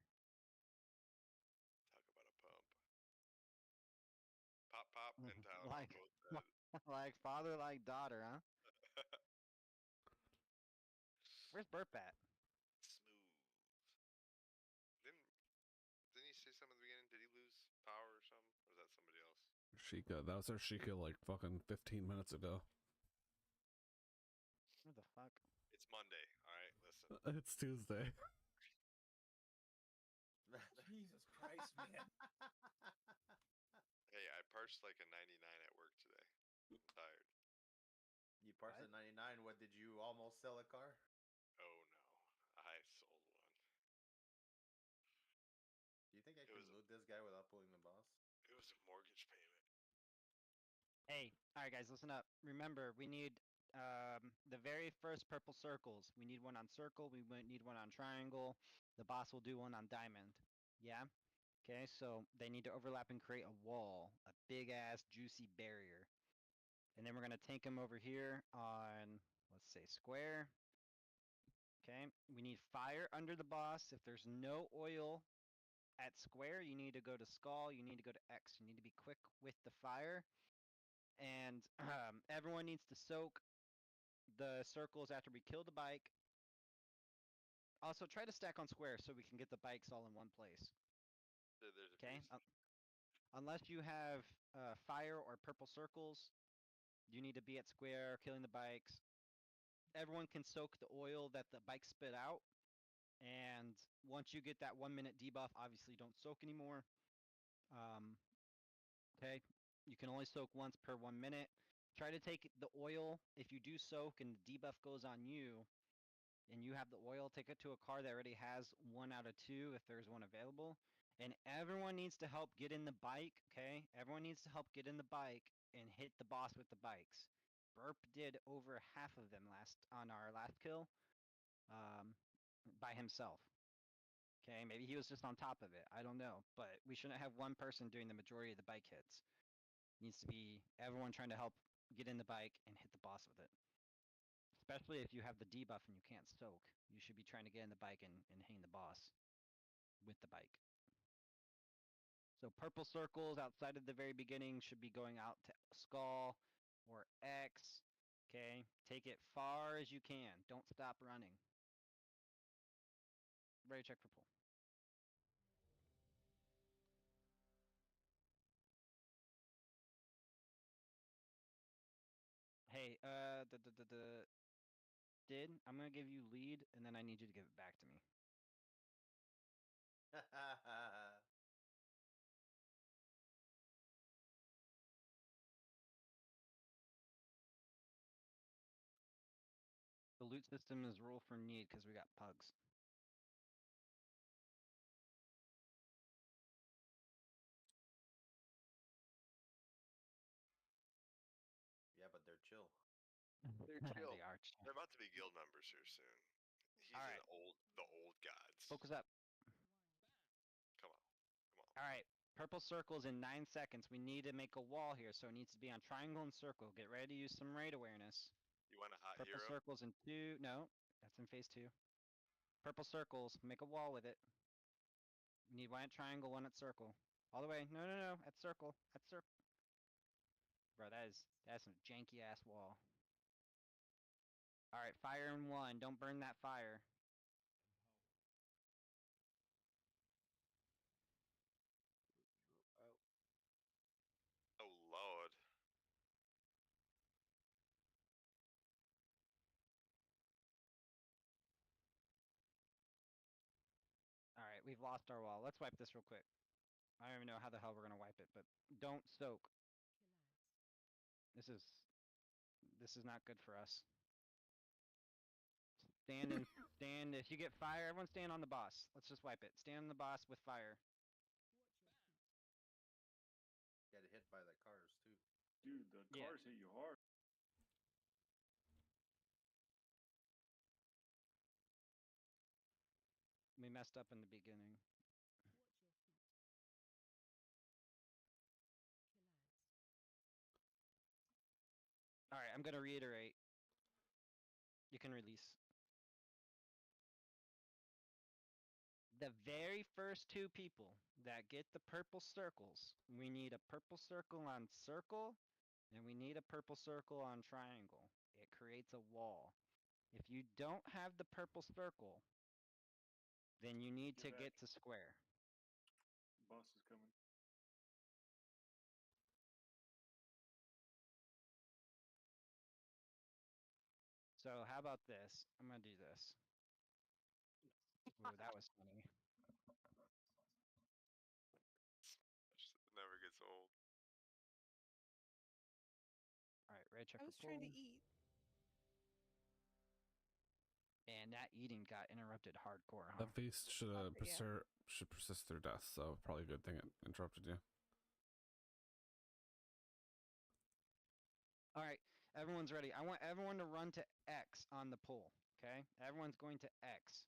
Talk about a pump. Pop and Tylenol Like, both dead. like father, like daughter, huh? Where's Burp at? Smooth. Didn't he say something at the beginning? Did he lose power or something? Or was that somebody else? Sheikah, that was our Sheikah like fucking 15 minutes ago. Where the fuck? It's Monday. All right, listen. It's Tuesday. Jesus Christ, man. Hey, I parsed like a 99 at work today. I'm tired. You parsed at 99. What did you almost sell a car? Oh no, I sold one. Do you think I can loot this guy without pulling the boss? It was a mortgage payment. Hey, alright guys, listen up. Remember, we need the very first purple circles. We need one on circle, we need one on triangle. The boss will do one on diamond. Yeah? Okay, so they need to overlap and create a wall. A big ass juicy barrier. And then we're gonna take them over here on, let's say, square. Okay, we need fire under the boss. If there's no oil at square, you need to go to skull, you need to go to X. You need to be quick with the fire. And everyone needs to soak the circles after we kill the bike. Also, try to stack on square so we can get the bikes all in one place. There's a Okay? piece. Unless you have fire or purple circles, you need to be at square, killing the bikes. Everyone can soak the oil that the bikes spit out. And once you get that 1 minute debuff, obviously don't soak anymore. Okay, you can only soak once per 1 minute. Try to take the oil, if you do soak and the debuff goes on you, and you have the oil, take it to a car that already has 1 out of 2 if there's one available. And everyone needs to help get in the bike, okay? Everyone needs to help get in the bike and hit the boss with the bikes. Burp did over half of them on our last kill by himself. Okay, maybe he was just on top of it. I don't know, but we shouldn't have one person doing the majority of the bike hits. Needs to be everyone trying to help get in the bike and hit the boss with it. Especially if you have the debuff and you can't soak. You should be trying to get in the bike and hang the boss with the bike. So purple circles outside of the very beginning should be going out to skull or X. Okay, take it far as you can. Don't stop running. Ready to check for pull. Hey, I'm gonna give you lead, and then I need you to give it back to me. The loot system is roll for need because we got pugs. Yeah, but they're chill. They're chill. They are chill. They're about to be guild members here soon. He's Alright. the old gods. Focus up. Come on. Alright, purple circles in 9 seconds. We need to make a wall here, so it needs to be on triangle and circle. Get ready to use some raid awareness. You want a hot Purple hero? circles in 2. No, that's in phase 2. Purple circles. Make a wall with it. We need one at triangle, one at circle. All the way. No. At circle. At circle. Bro, that's some janky ass wall. All right, fire in 1. Don't burn that fire. Oh. Oh lord. All right, we've lost our wall. Let's wipe this real quick. I don't even know how the hell we're gonna wipe it, but don't soak. This is not good for us. Stand and stand. If you get fire, everyone stand on the boss. Let's just wipe it. Stand on the boss with fire. Get hit by the cars too. Dude, the Yeah. cars hit you hard. We messed up in the beginning. All right, I'm gonna reiterate. You can release. The very first 2 people that get the purple circles, we need a purple circle on circle, and we need a purple circle on triangle. It creates a wall. If you don't have the purple circle, then you need to get to square. Boss is coming. So how about this? I'm gonna do this. Ooh, that was funny. It never gets old. All right, red check I for was trying to pull. eat. And that eating got interrupted hardcore, huh? That feast should Yeah. should persist through death, so probably a good thing it interrupted you. All right, everyone's ready. I want everyone to run to X on the pull, okay? Everyone's going to X.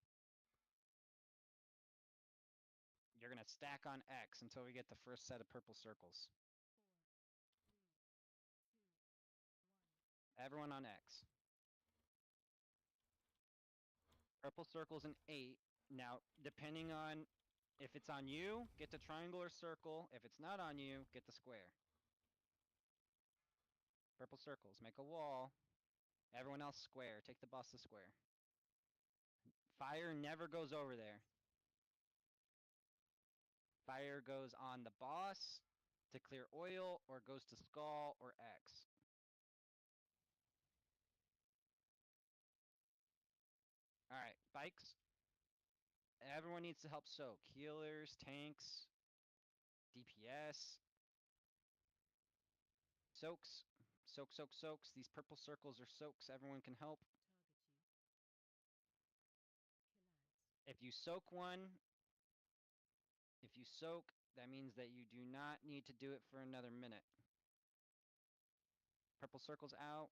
You're going to stack on X until we get the first set of purple circles. Everyone on X. Purple circles in 8. Now, depending on if it's on you, get the triangle or circle. If it's not on you, get the square. Purple circles, make a wall. Everyone else square. Take the boss to square. Fire never goes over there. Fire goes on the boss to clear oil, or goes to skull or X. Alright, bikes. Everyone needs to help soak. Healers, tanks, DPS. Soaks. Soak, soak, soaks. These purple circles are soaks. Everyone can help. If you soak one, that means that you do not need to do it for another minute. Purple circles out.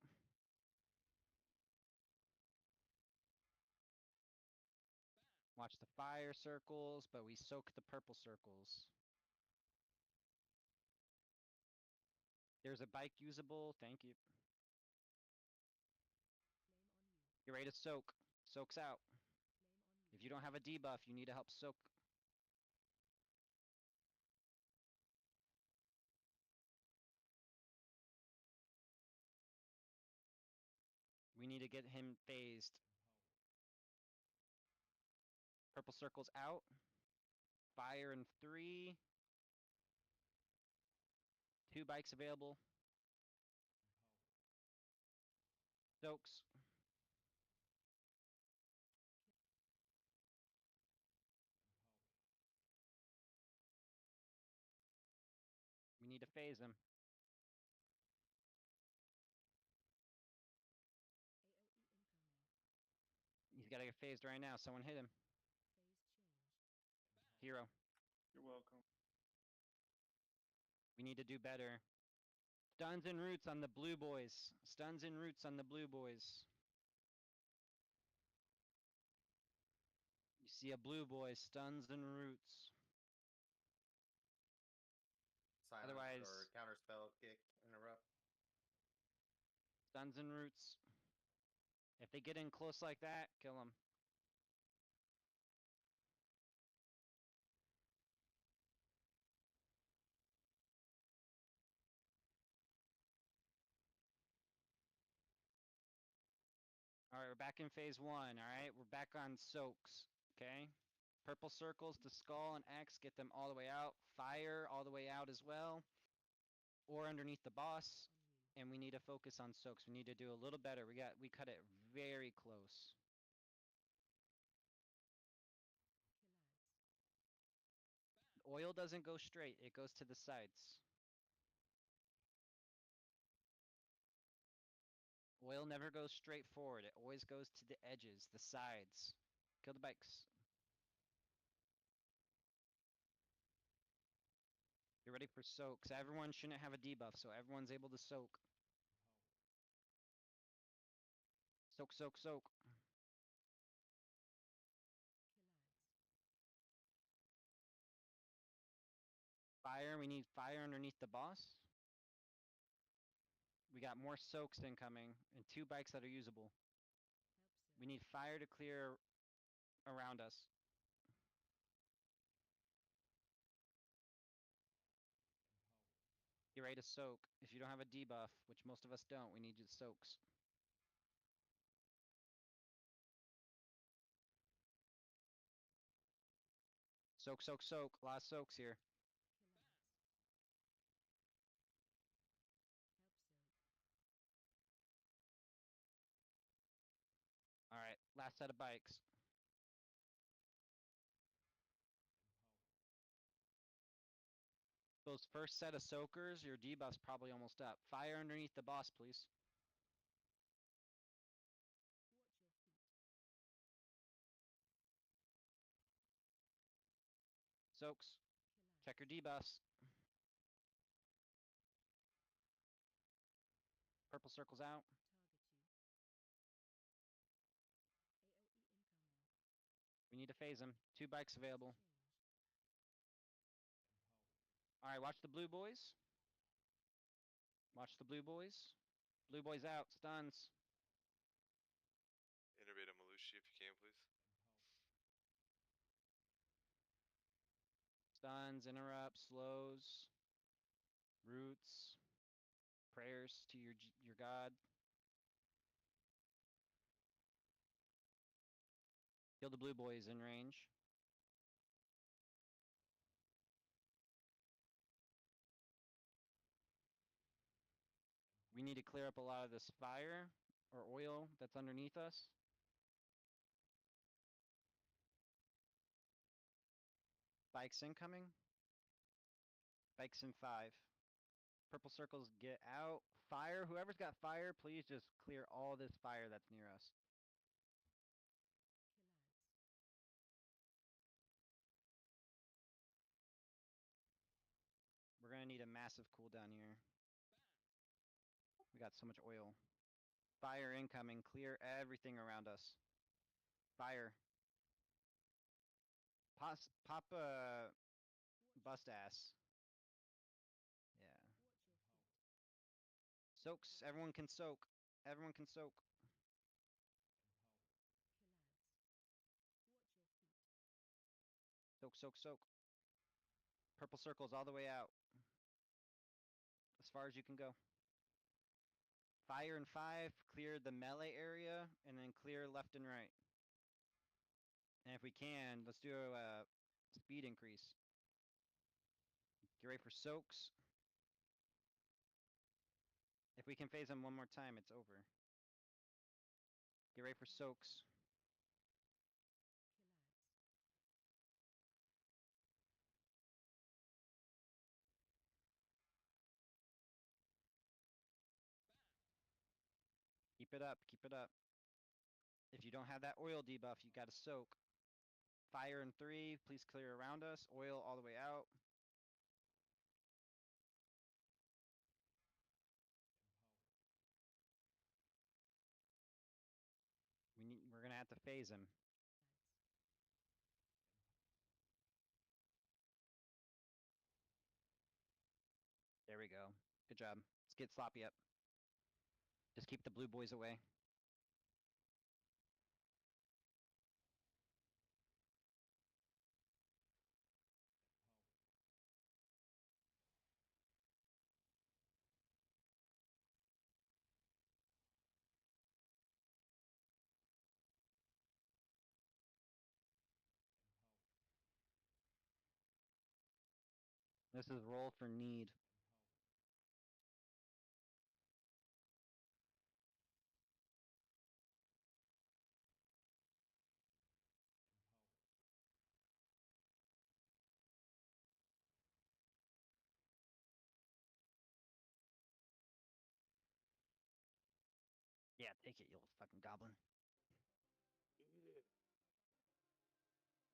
Watch the fire circles, but we soak the purple circles. There's a bike usable. Thank you. You're ready to soak. Soaks out. If you don't have a debuff, you need to help soak. We need to get him phased. Purple circles out. Fire in 3. 2 bikes available. Soaks. We need to phase him. He's got to get phased right now. Someone hit him. Hero. You're welcome. We need to do better. Stuns and roots on the blue boys. Stuns and roots on the blue boys. You see a blue boy, stuns and roots. Silence Otherwise, or counterspell kick, interrupt. Stuns and roots. If they get in close like that, kill them. back in phase 1, alright? We're back on soaks, okay? Purple circles to skull and X, get them all the way out. Fire all the way out as well. Or underneath the boss. And we need to focus on soaks. We need to do a little better. We cut it very close. Oil doesn't go straight, it goes to the sides. Oil never goes straight forward, it always goes to the edges, the sides. Kill the bikes. Get ready for soaks. Everyone shouldn't have a debuff, so everyone's able to soak. Soak, soak, soak. Fire, we need fire underneath the boss. We got more soaks incoming, and 2 bikes that are usable. We need fire to clear around us. Get ready to soak. If you don't have a debuff, which most of us don't, we need you to soaks. Soak, soak, soak. A lot of soaks here. Alright, last set of bikes. Those first set of soakers, your debuff's probably almost up. Fire underneath the boss, please. Soaks. Check your debuffs. Purple circles out. We need to phase him. 2 bikes available. Alright, watch the blue boys. Watch the blue boys. Blue boys out. Stuns. Innervate a Malushi if you can, please. Stuns, interrupts, slows. Roots. Prayers to your god. Kill the blue boys in range. We need to clear up a lot of this fire or oil that's underneath us. Bikes incoming. Bikes in 5. Purple circles get out. Fire, whoever's got fire, please just clear all this fire that's near us. We're gonna need a massive cooldown here. We got so much oil. Fire incoming, clear everything around us. Fire. Pop a bust ass. Yeah. Soaks, everyone can soak. Everyone can soak. Soak, soak, soak. Purple circles all the way out. As far as you can go. Fire in 5, clear the melee area, and then clear left and right. And if we can, let's do a speed increase. Get ready for soaks. If we can phase them one more time, it's over. Get ready for soaks. Keep it up, keep it up. If you don't have that oil debuff, you gotta soak. Fire in 3, please clear around us. Oil all the way out. We're gonna have to phase him. There we go. Good job. Let's get sloppy up. Just keep the blue boys away. This is roll for need. Yeah, take it, you little fucking goblin.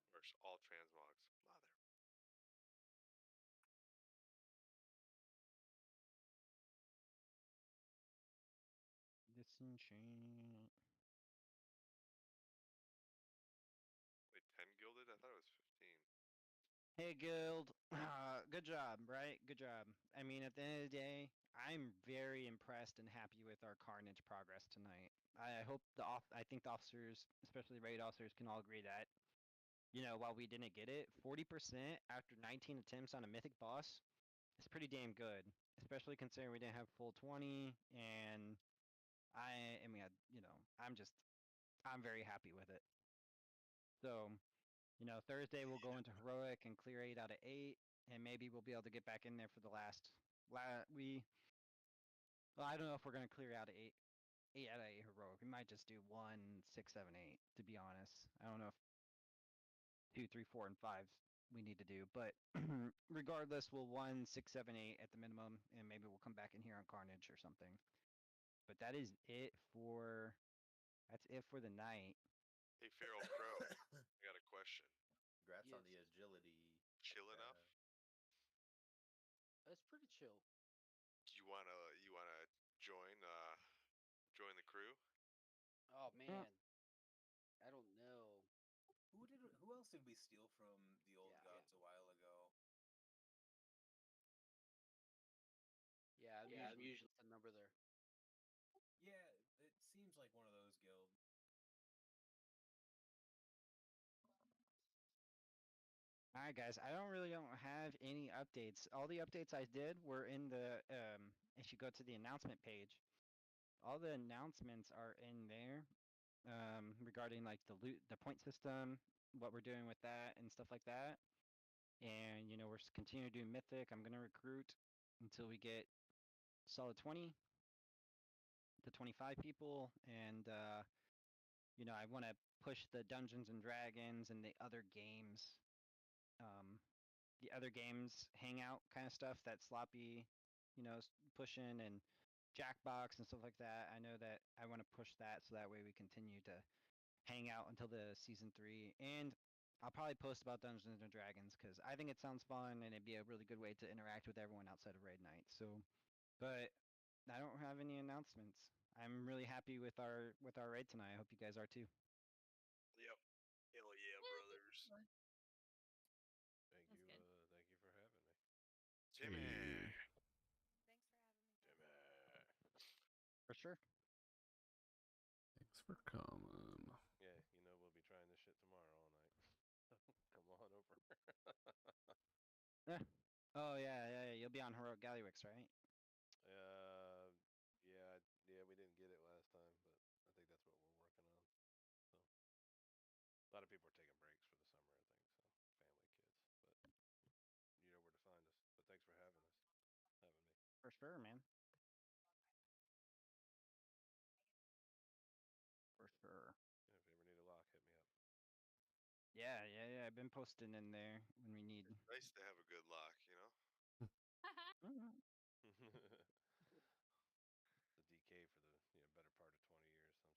Where's all transmogs? Mother. Disenchant. Wait, 10 gilded? I thought it was 15. Hey, guild. Good job, right? Good job. I mean, at the end of the day, I'm very impressed and happy with our Carnage progress tonight. I hope I think the officers, especially raid officers, can all agree that, while we didn't get it, 40% after 19 attempts on a mythic boss is pretty damn good, especially considering we didn't have full 20. And I'm very happy with it. So, Thursday we'll go into heroic and clear 8 out of 8, and maybe we'll be able to get back in there for the last. Well, I don't know if we're gonna clear out 8 out of 8 heroic. We might just do 1, 6, 7, 8. To be honest, I don't know if 2, 3, 4, and 5 we need to do, but regardless, we'll 1, 6, 7, 8 at the minimum, and maybe we'll come back in here on Carnage or something. But that is it for. That's it for the night. Hey, Feral Crow, I got a question. Congrats on the agility. Chill enough? It's pretty chill. Do you wanna join join the crew? Oh man, I don't know. Who else did we steal from the old gods a while ago? Yeah, I'm usually the number there. Yeah, it seems like one of those guilds. All right, guys. I don't have any updates. All the updates I did were in the if you go to the announcement page, all the announcements are in there regarding like the loot, the point system, what we're doing with that, and stuff like that. And we're continuing to do Mythic. I'm gonna recruit until we get solid 20 to 25 people, and I want to push the Dungeons and Dragons and the other games hangout kind of stuff, that sloppy, pushing and Jackbox and stuff like that. I know that I want to push that so that way we continue to hang out until the season 3. And I'll probably post about Dungeons and Dragons because I think it sounds fun and it'd be a really good way to interact with everyone outside of raid night. So, but I don't have any announcements. I'm really happy with our raid tonight. I hope you guys are too. Yep. Hell yeah, brothers. Thank you for having me. Jimmy. Thanks for having me. Jimmy. For sure. Thanks for coming. Yeah, we'll be trying this shit tomorrow all night. Come on over. Yeah. Oh yeah. You'll be on Heroic Gallywix, right? Yeah, we didn't get it last time, but I think that's what we're working on. So, a lot of people are taking breaks for the summer, I think. So, family, kids, but you know where to find us. But thanks for having me. For sure, man. For sure. Yeah, if you ever need a lock, hit me up. Yeah. I've been posting in there when we need. It's nice to have a good lock, The DK for the better part of 20 years. So I'm still learning how to be the locky lock.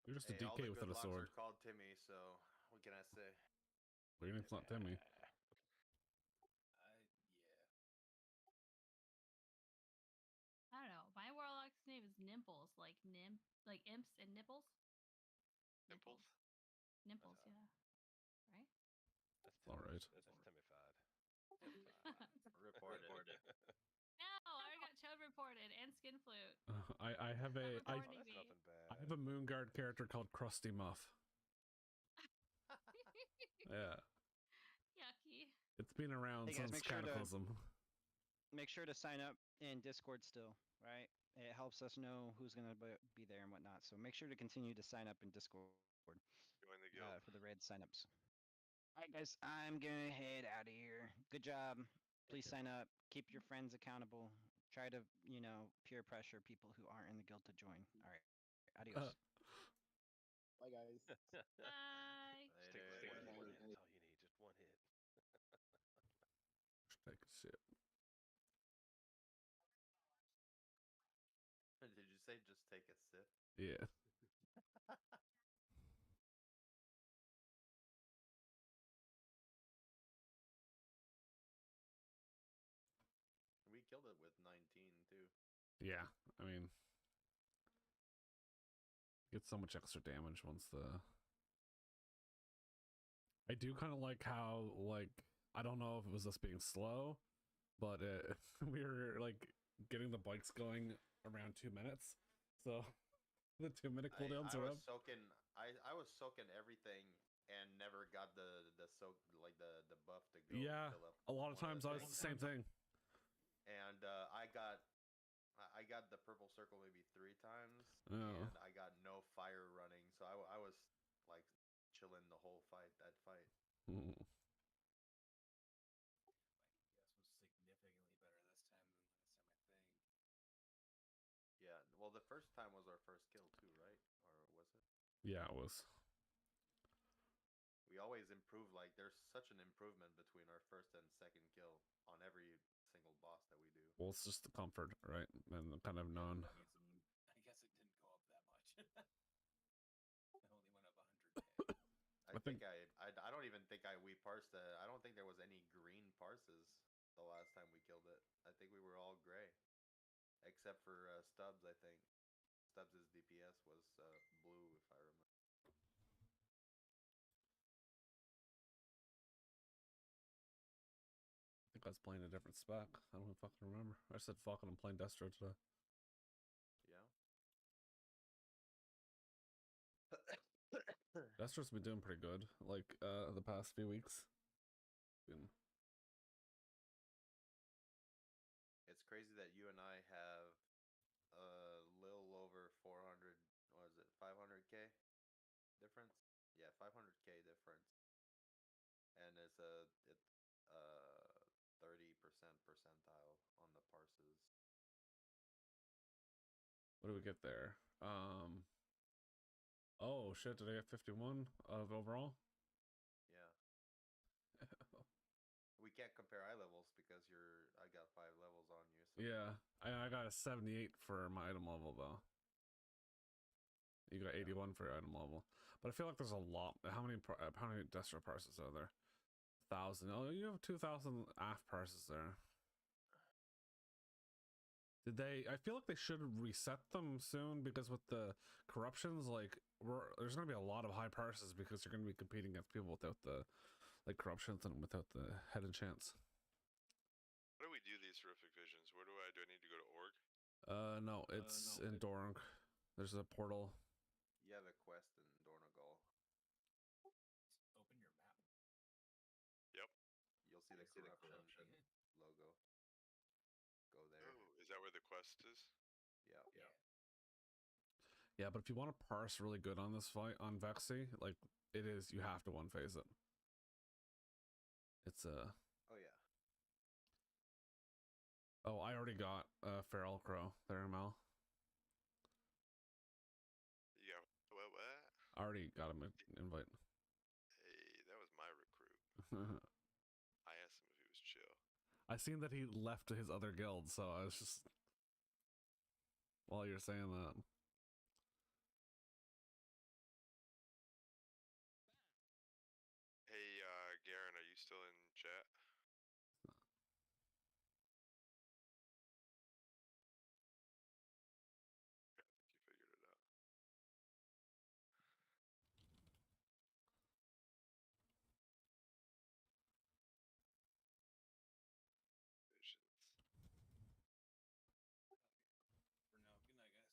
You're just a all DK the without good a locks sword. are called Timmy, so what can I say? Well, your name's not Timmy. I don't know. My warlock's name is Nimples, like imps and nipples. Nipples? Nimples, yeah. Right? That's all right. That's Timified. Reported. No, I already got chode reported and skin flute. I have Reporting me. I have a Moonguard character called Krusty Muff. Yeah. Yucky. It's been around Hey guys, since Cataclysm. Make sure to sign up in Discord still, right? It helps us know who's going to be there and whatnot. So make sure to continue to sign up in Discord Join the guild. for the raid signups. All right, guys, I'm gonna head out of here. Good job. Please sign up. Keep your friends accountable. Try to, peer pressure people who aren't in the guild to join. All right, adios. Bye, guys. Bye. Just take one hit, man. That's all you need. Just one hit. Just take a sip. Did you say just take a sip? Yeah. We killed it with 19 too. Yeah, I mean, get so much extra damage once the. I do kind of like how, I don't know if it was us being slow, but we were getting the bikes going around 2 minutes, so the 2-minute cooldowns I are was up. soaking. I was soaking everything and never got the soak the buff to go. Yeah, fill up a lot of one times I was the same thing. And I got the purple circle maybe 3 times, Oh. and I got no fire running, so I was like chilling the whole fight. That fight. Mm. My DPS was significantly better this time than last time, I think. Yeah. Well, the first time was our first kill too, right? Or was it? Yeah, it was. We always improve. Like, there's such an improvement between our first and second kill on every single boss that we do. Well, it's just the comfort, right? And kind of known. I guess it didn't go up that much. It only went up 100k. I think I don't even think we parsed it. I don't think there was any green parses the last time we killed it. I think we were all gray, except for Stubbs. I think Stubbs' DPS was blue, if I remember. I think I was playing a different spec. I don't fucking remember. I said fucking I'm playing Destro today. Yeah. Destro's been doing pretty good, the past few weeks. It's crazy that you and I have a little over 400. What is it? 500k difference? Yeah, 500k difference. And it's 30% percentile on the parses. What do we get there? Oh shit, did I get 51 of overall? Yeah. We can't compare eye levels because I got 5 levels on you. So Yeah, I got a 78 for my item level though. You got 81 for your item level, but I feel like there's a lot. How many Destro parses are there? 1,000. Oh, you have 2,000 AF parses there. Did they? I feel like they should reset them soon because with the corruptions, there's gonna be a lot of high parses because you're gonna be competing against people without the corruptions and without the head enchants. How do we do these horrific visions? Where do I need to go to org? No, it's in Dorang. There's a portal. You have a quest in Dornagal. Open your map. Yep. You'll see the corruption logo. Go there. Oh, is that where the quest is? Yeah. Yeah. Yeah, but if you want to parse really good on this fight on Vexy, it is, you have to one phase it. It's Oh yeah. Oh, I already got Feral Crow there, Mel. You got what? I already got him an invite. Hey, that was my recruit. I asked him if he was chill. I seen that he left his other guild, so I was just while you're saying that. Hey, Garen, are you still in chat? Okay, I think you figured it out. Visions. For now, good night, guys.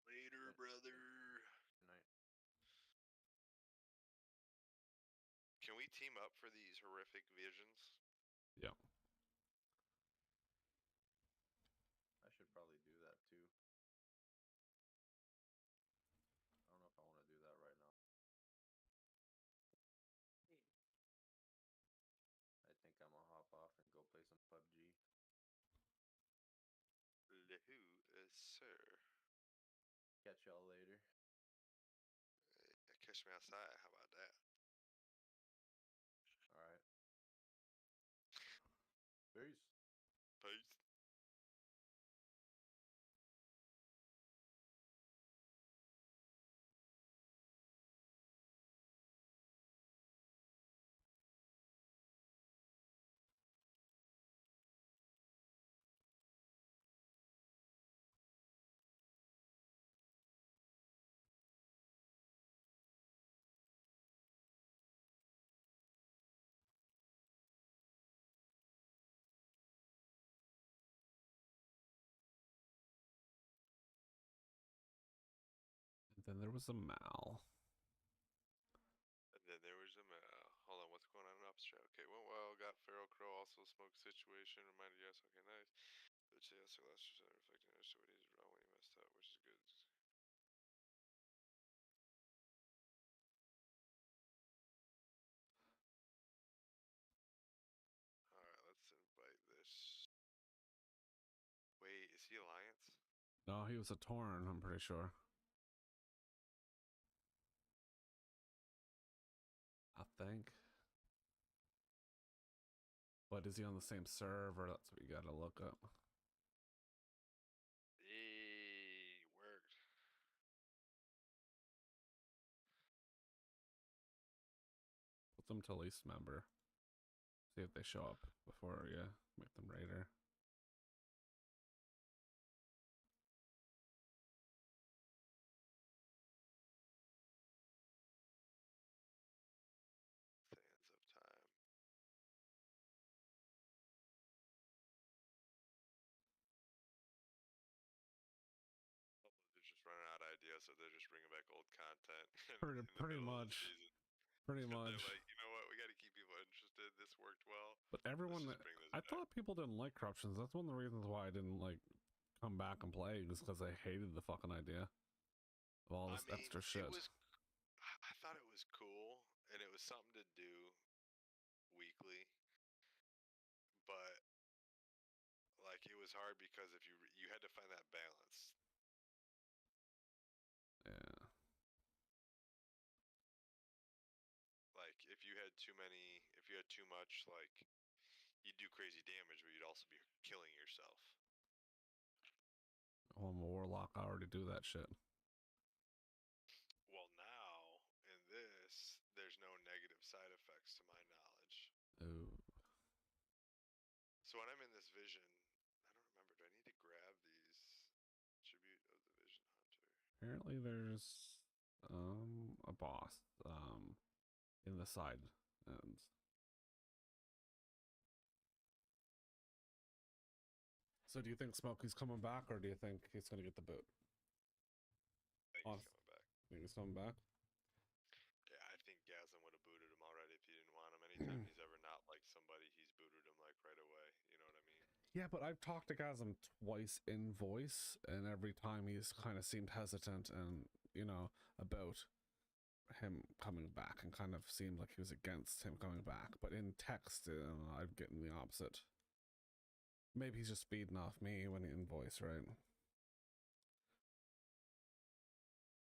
Later, brother. Good night. Can we team up for these horrific visions? Yeah. I should probably do that too. I don't know if I want to do that right now. Who is Sir? Catch y'all later. Catch me outside. How about that? All right. Peace. Peace. And then there was a Mal. And then there was a hold on, what's going on in upstream? Okay, went well. Got Feral Crow, also smoke situation. Reminded yes, okay, nice. Which yes, so last reflecting so what he did wrong when he messed up, which is good. Alright, let's invite this. Wait, is he Alliance? No, he was a Torn, I'm pretty sure. I think. But is he on the same server? That's what you gotta look up. He worked. Put them to least member. See if they show up before you make them raider. Sands of time. They're just running out of ideas, so they're just bringing back old content in the Pretty middle of much. the season. Pretty They're much. like, you know what? We got to keep people interested. This worked well. But everyone, Let's just bring this I back. thought people didn't like corruptions. That's one of the reasons why I didn't like come back and play, is because I hated the fucking idea of all this extra shit. I thought it was cool, and it was something to do weekly, but like it was hard because if you had to find that balance. Yeah. Like if you had too much, like you'd do crazy damage, but you'd also be killing yourself. Oh, I'm a Warlock. I already do that shit. Well, now in this, there's no negative side effects to my knowledge. Ooh. So when I'm in this vision, I don't remember. Do I need to grab these tribute of the vision hunter? Apparently there's a boss in the side ends. So do you think Smokey's coming back, or do you think he's gonna get the boot? I think he's coming back. Think he's coming back? Yeah, I think Gazan would have booted him already if he didn't want him. Anytime he's ever not liked somebody, he's booted him like right away. You know what I mean? Yeah, but I've talked to Gasm twice in voice, and every time he's kind of seemed hesitant and, you know, about him coming back, and kind of seemed like he was against him coming back. But in text, I'm getting the opposite. Maybe he's just feeding off me when in voice, right?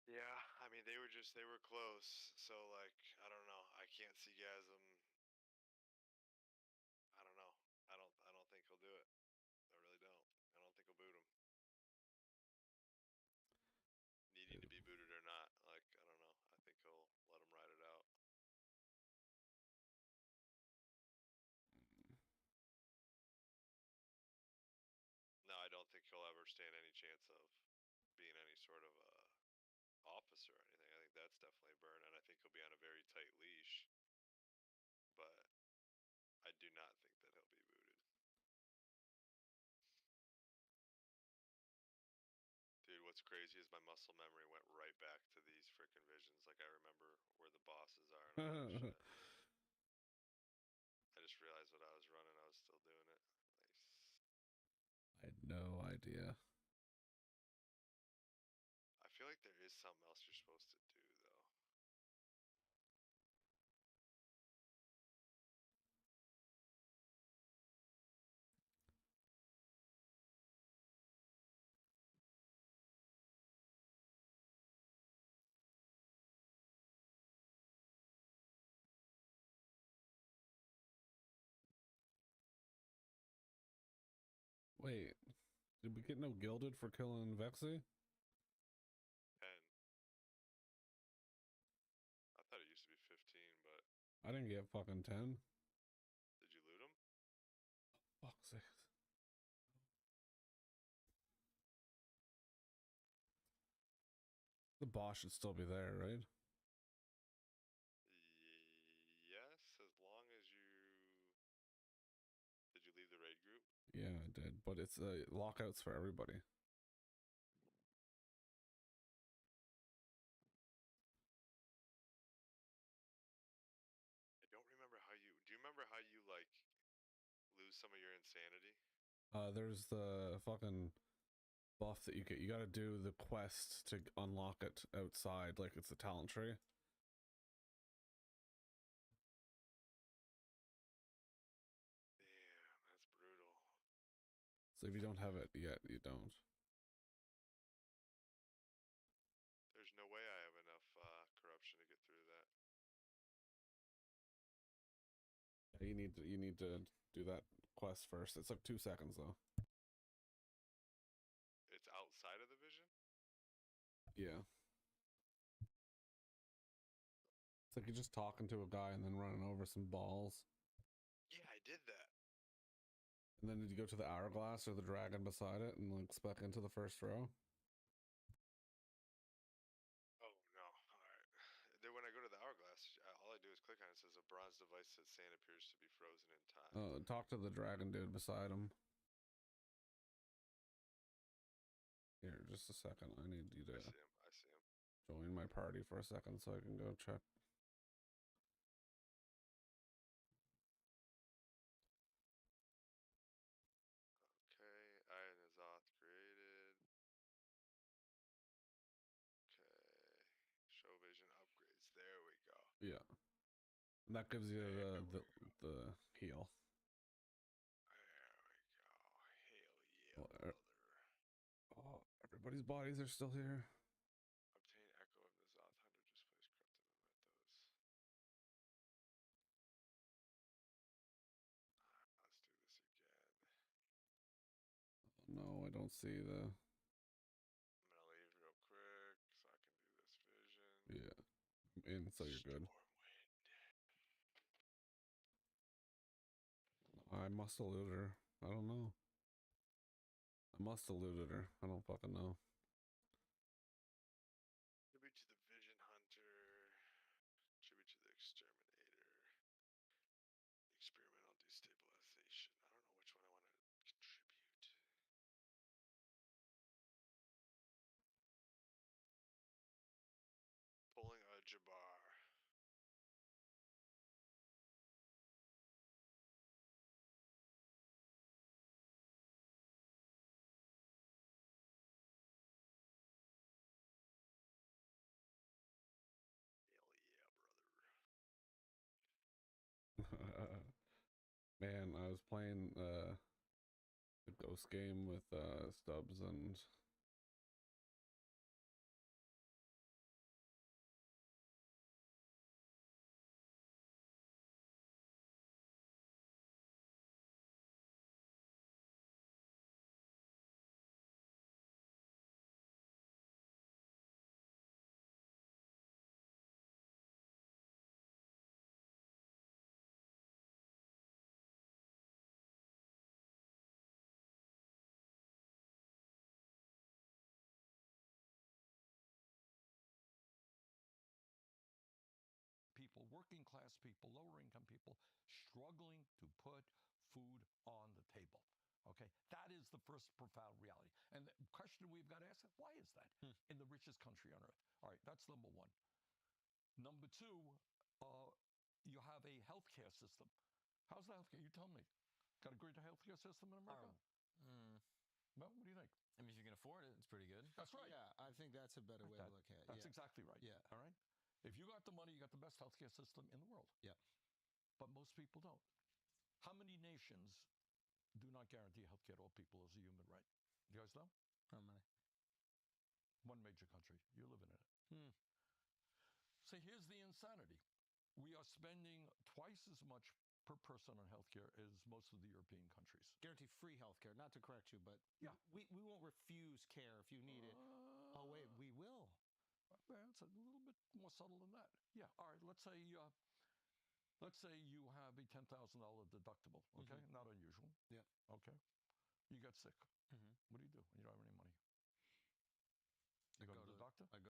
Yeah, I mean they were close. So like I don't know. I can't see Gasm. I don't know. I don't think he'll do it. I really don't. I don't think he'll boot him. Needing to be booted or not, like I don't know. I think he'll let him ride it out. No, I don't think he'll ever stand any chance of being any sort of a officer or anything. I think that's definitely burn, and I think he'll be on a very tight leash. But I do not think that he'll be booted. Dude, what's crazy is my muscle memory went right back to these frickin' visions. Like I remember where the bosses are and all that shit. I just realized what I was running. I was still doing it. Nice. I had no idea. I feel like there is something else you're supposed to do, though. Wait, did we get no gilded for killing Vexy? 10. I thought it used to be 15, but I didn't get fucking 10. did you loot them? Fuck's sake. The boss should still be there, right? Yes, as long as you... Did you leave the raid group? Yeah, I did, but it's lockouts for everybody. I don't remember how you... Do you remember how you, like, lose some of your insanity? There's the fucking buff that you get. You gotta do the quest to unlock it outside, like it's a talent tree. Damn, that's brutal. So if you don't have it yet, you don't. There's no way I have enough corruption to get through that. You need to do that quest first. It's like 2 seconds though. It's outside of the vision? Yeah. It's like you're just talking to a guy and then running over some balls. Yeah, I did that. And then did you go to the hourglass or the dragon beside it and like spec into the first row? Oh, no. Alright. Then when I go to the hourglass, all I do is click on it. It says a bronze device that sand appears to be frozen in time. Talk to the dragon dude beside him. Here, just a second. I need you to I see him. I see him. join my party for a second so I can go check. Okay, Iron Azoth created. Okay. Show vision upgrades. There we go. Yeah. And that gives you the heal. There we go. Hell yeah, Well, brother. Oh, everybody's bodies are still here. Obtain Echo of the Zoth Hunter. Just place corrupted mementos. Let's do this again. No, I don't see the... I'm gonna leave real quick so I can do this vision. Yeah. And so you're good. I must have looted her. I don't know. I must have looted her. I don't fucking know. Tribute to the Vision Hunter. Tribute to the Exterminator. Experimental destabilization. I don't know which one I want to contribute. Pulling a Jabbar. Man, I was playing the ghost game with Stubbs and people, working class people, lower income people, struggling to put food on the table. Okay, that is the first profound reality. And the question we've got to ask is, why is that in the richest country on earth? All right, that's number one. Number two, you have a healthcare system. How's the healthcare? You tell me. Got a great healthcare system in America? Well, what do you think? I mean, if you can afford it, it's pretty good. That's right. Yeah, I think that's a better way to look at it. That's Yeah. exactly right. Yeah. All right. If you got the money, you got the best healthcare system in the world. Yeah. But most people don't. How many nations do not guarantee healthcare to all people as a human right? You guys know? How many? One major country. You're living in it. So here's the insanity. We are spending twice as much per person on healthcare as most of the European countries. Guarantee free healthcare. health care. Not to correct you, but Yeah. we won't refuse care if you need it. Oh wait, we will. It's a little bit more subtle than that. Yeah. All right. Let's say you have a $10,000 deductible. Okay, not unusual. Yeah. Okay. You get sick. Mm-hmm. What do you do when you don't have any money? You I go to the doctor. I go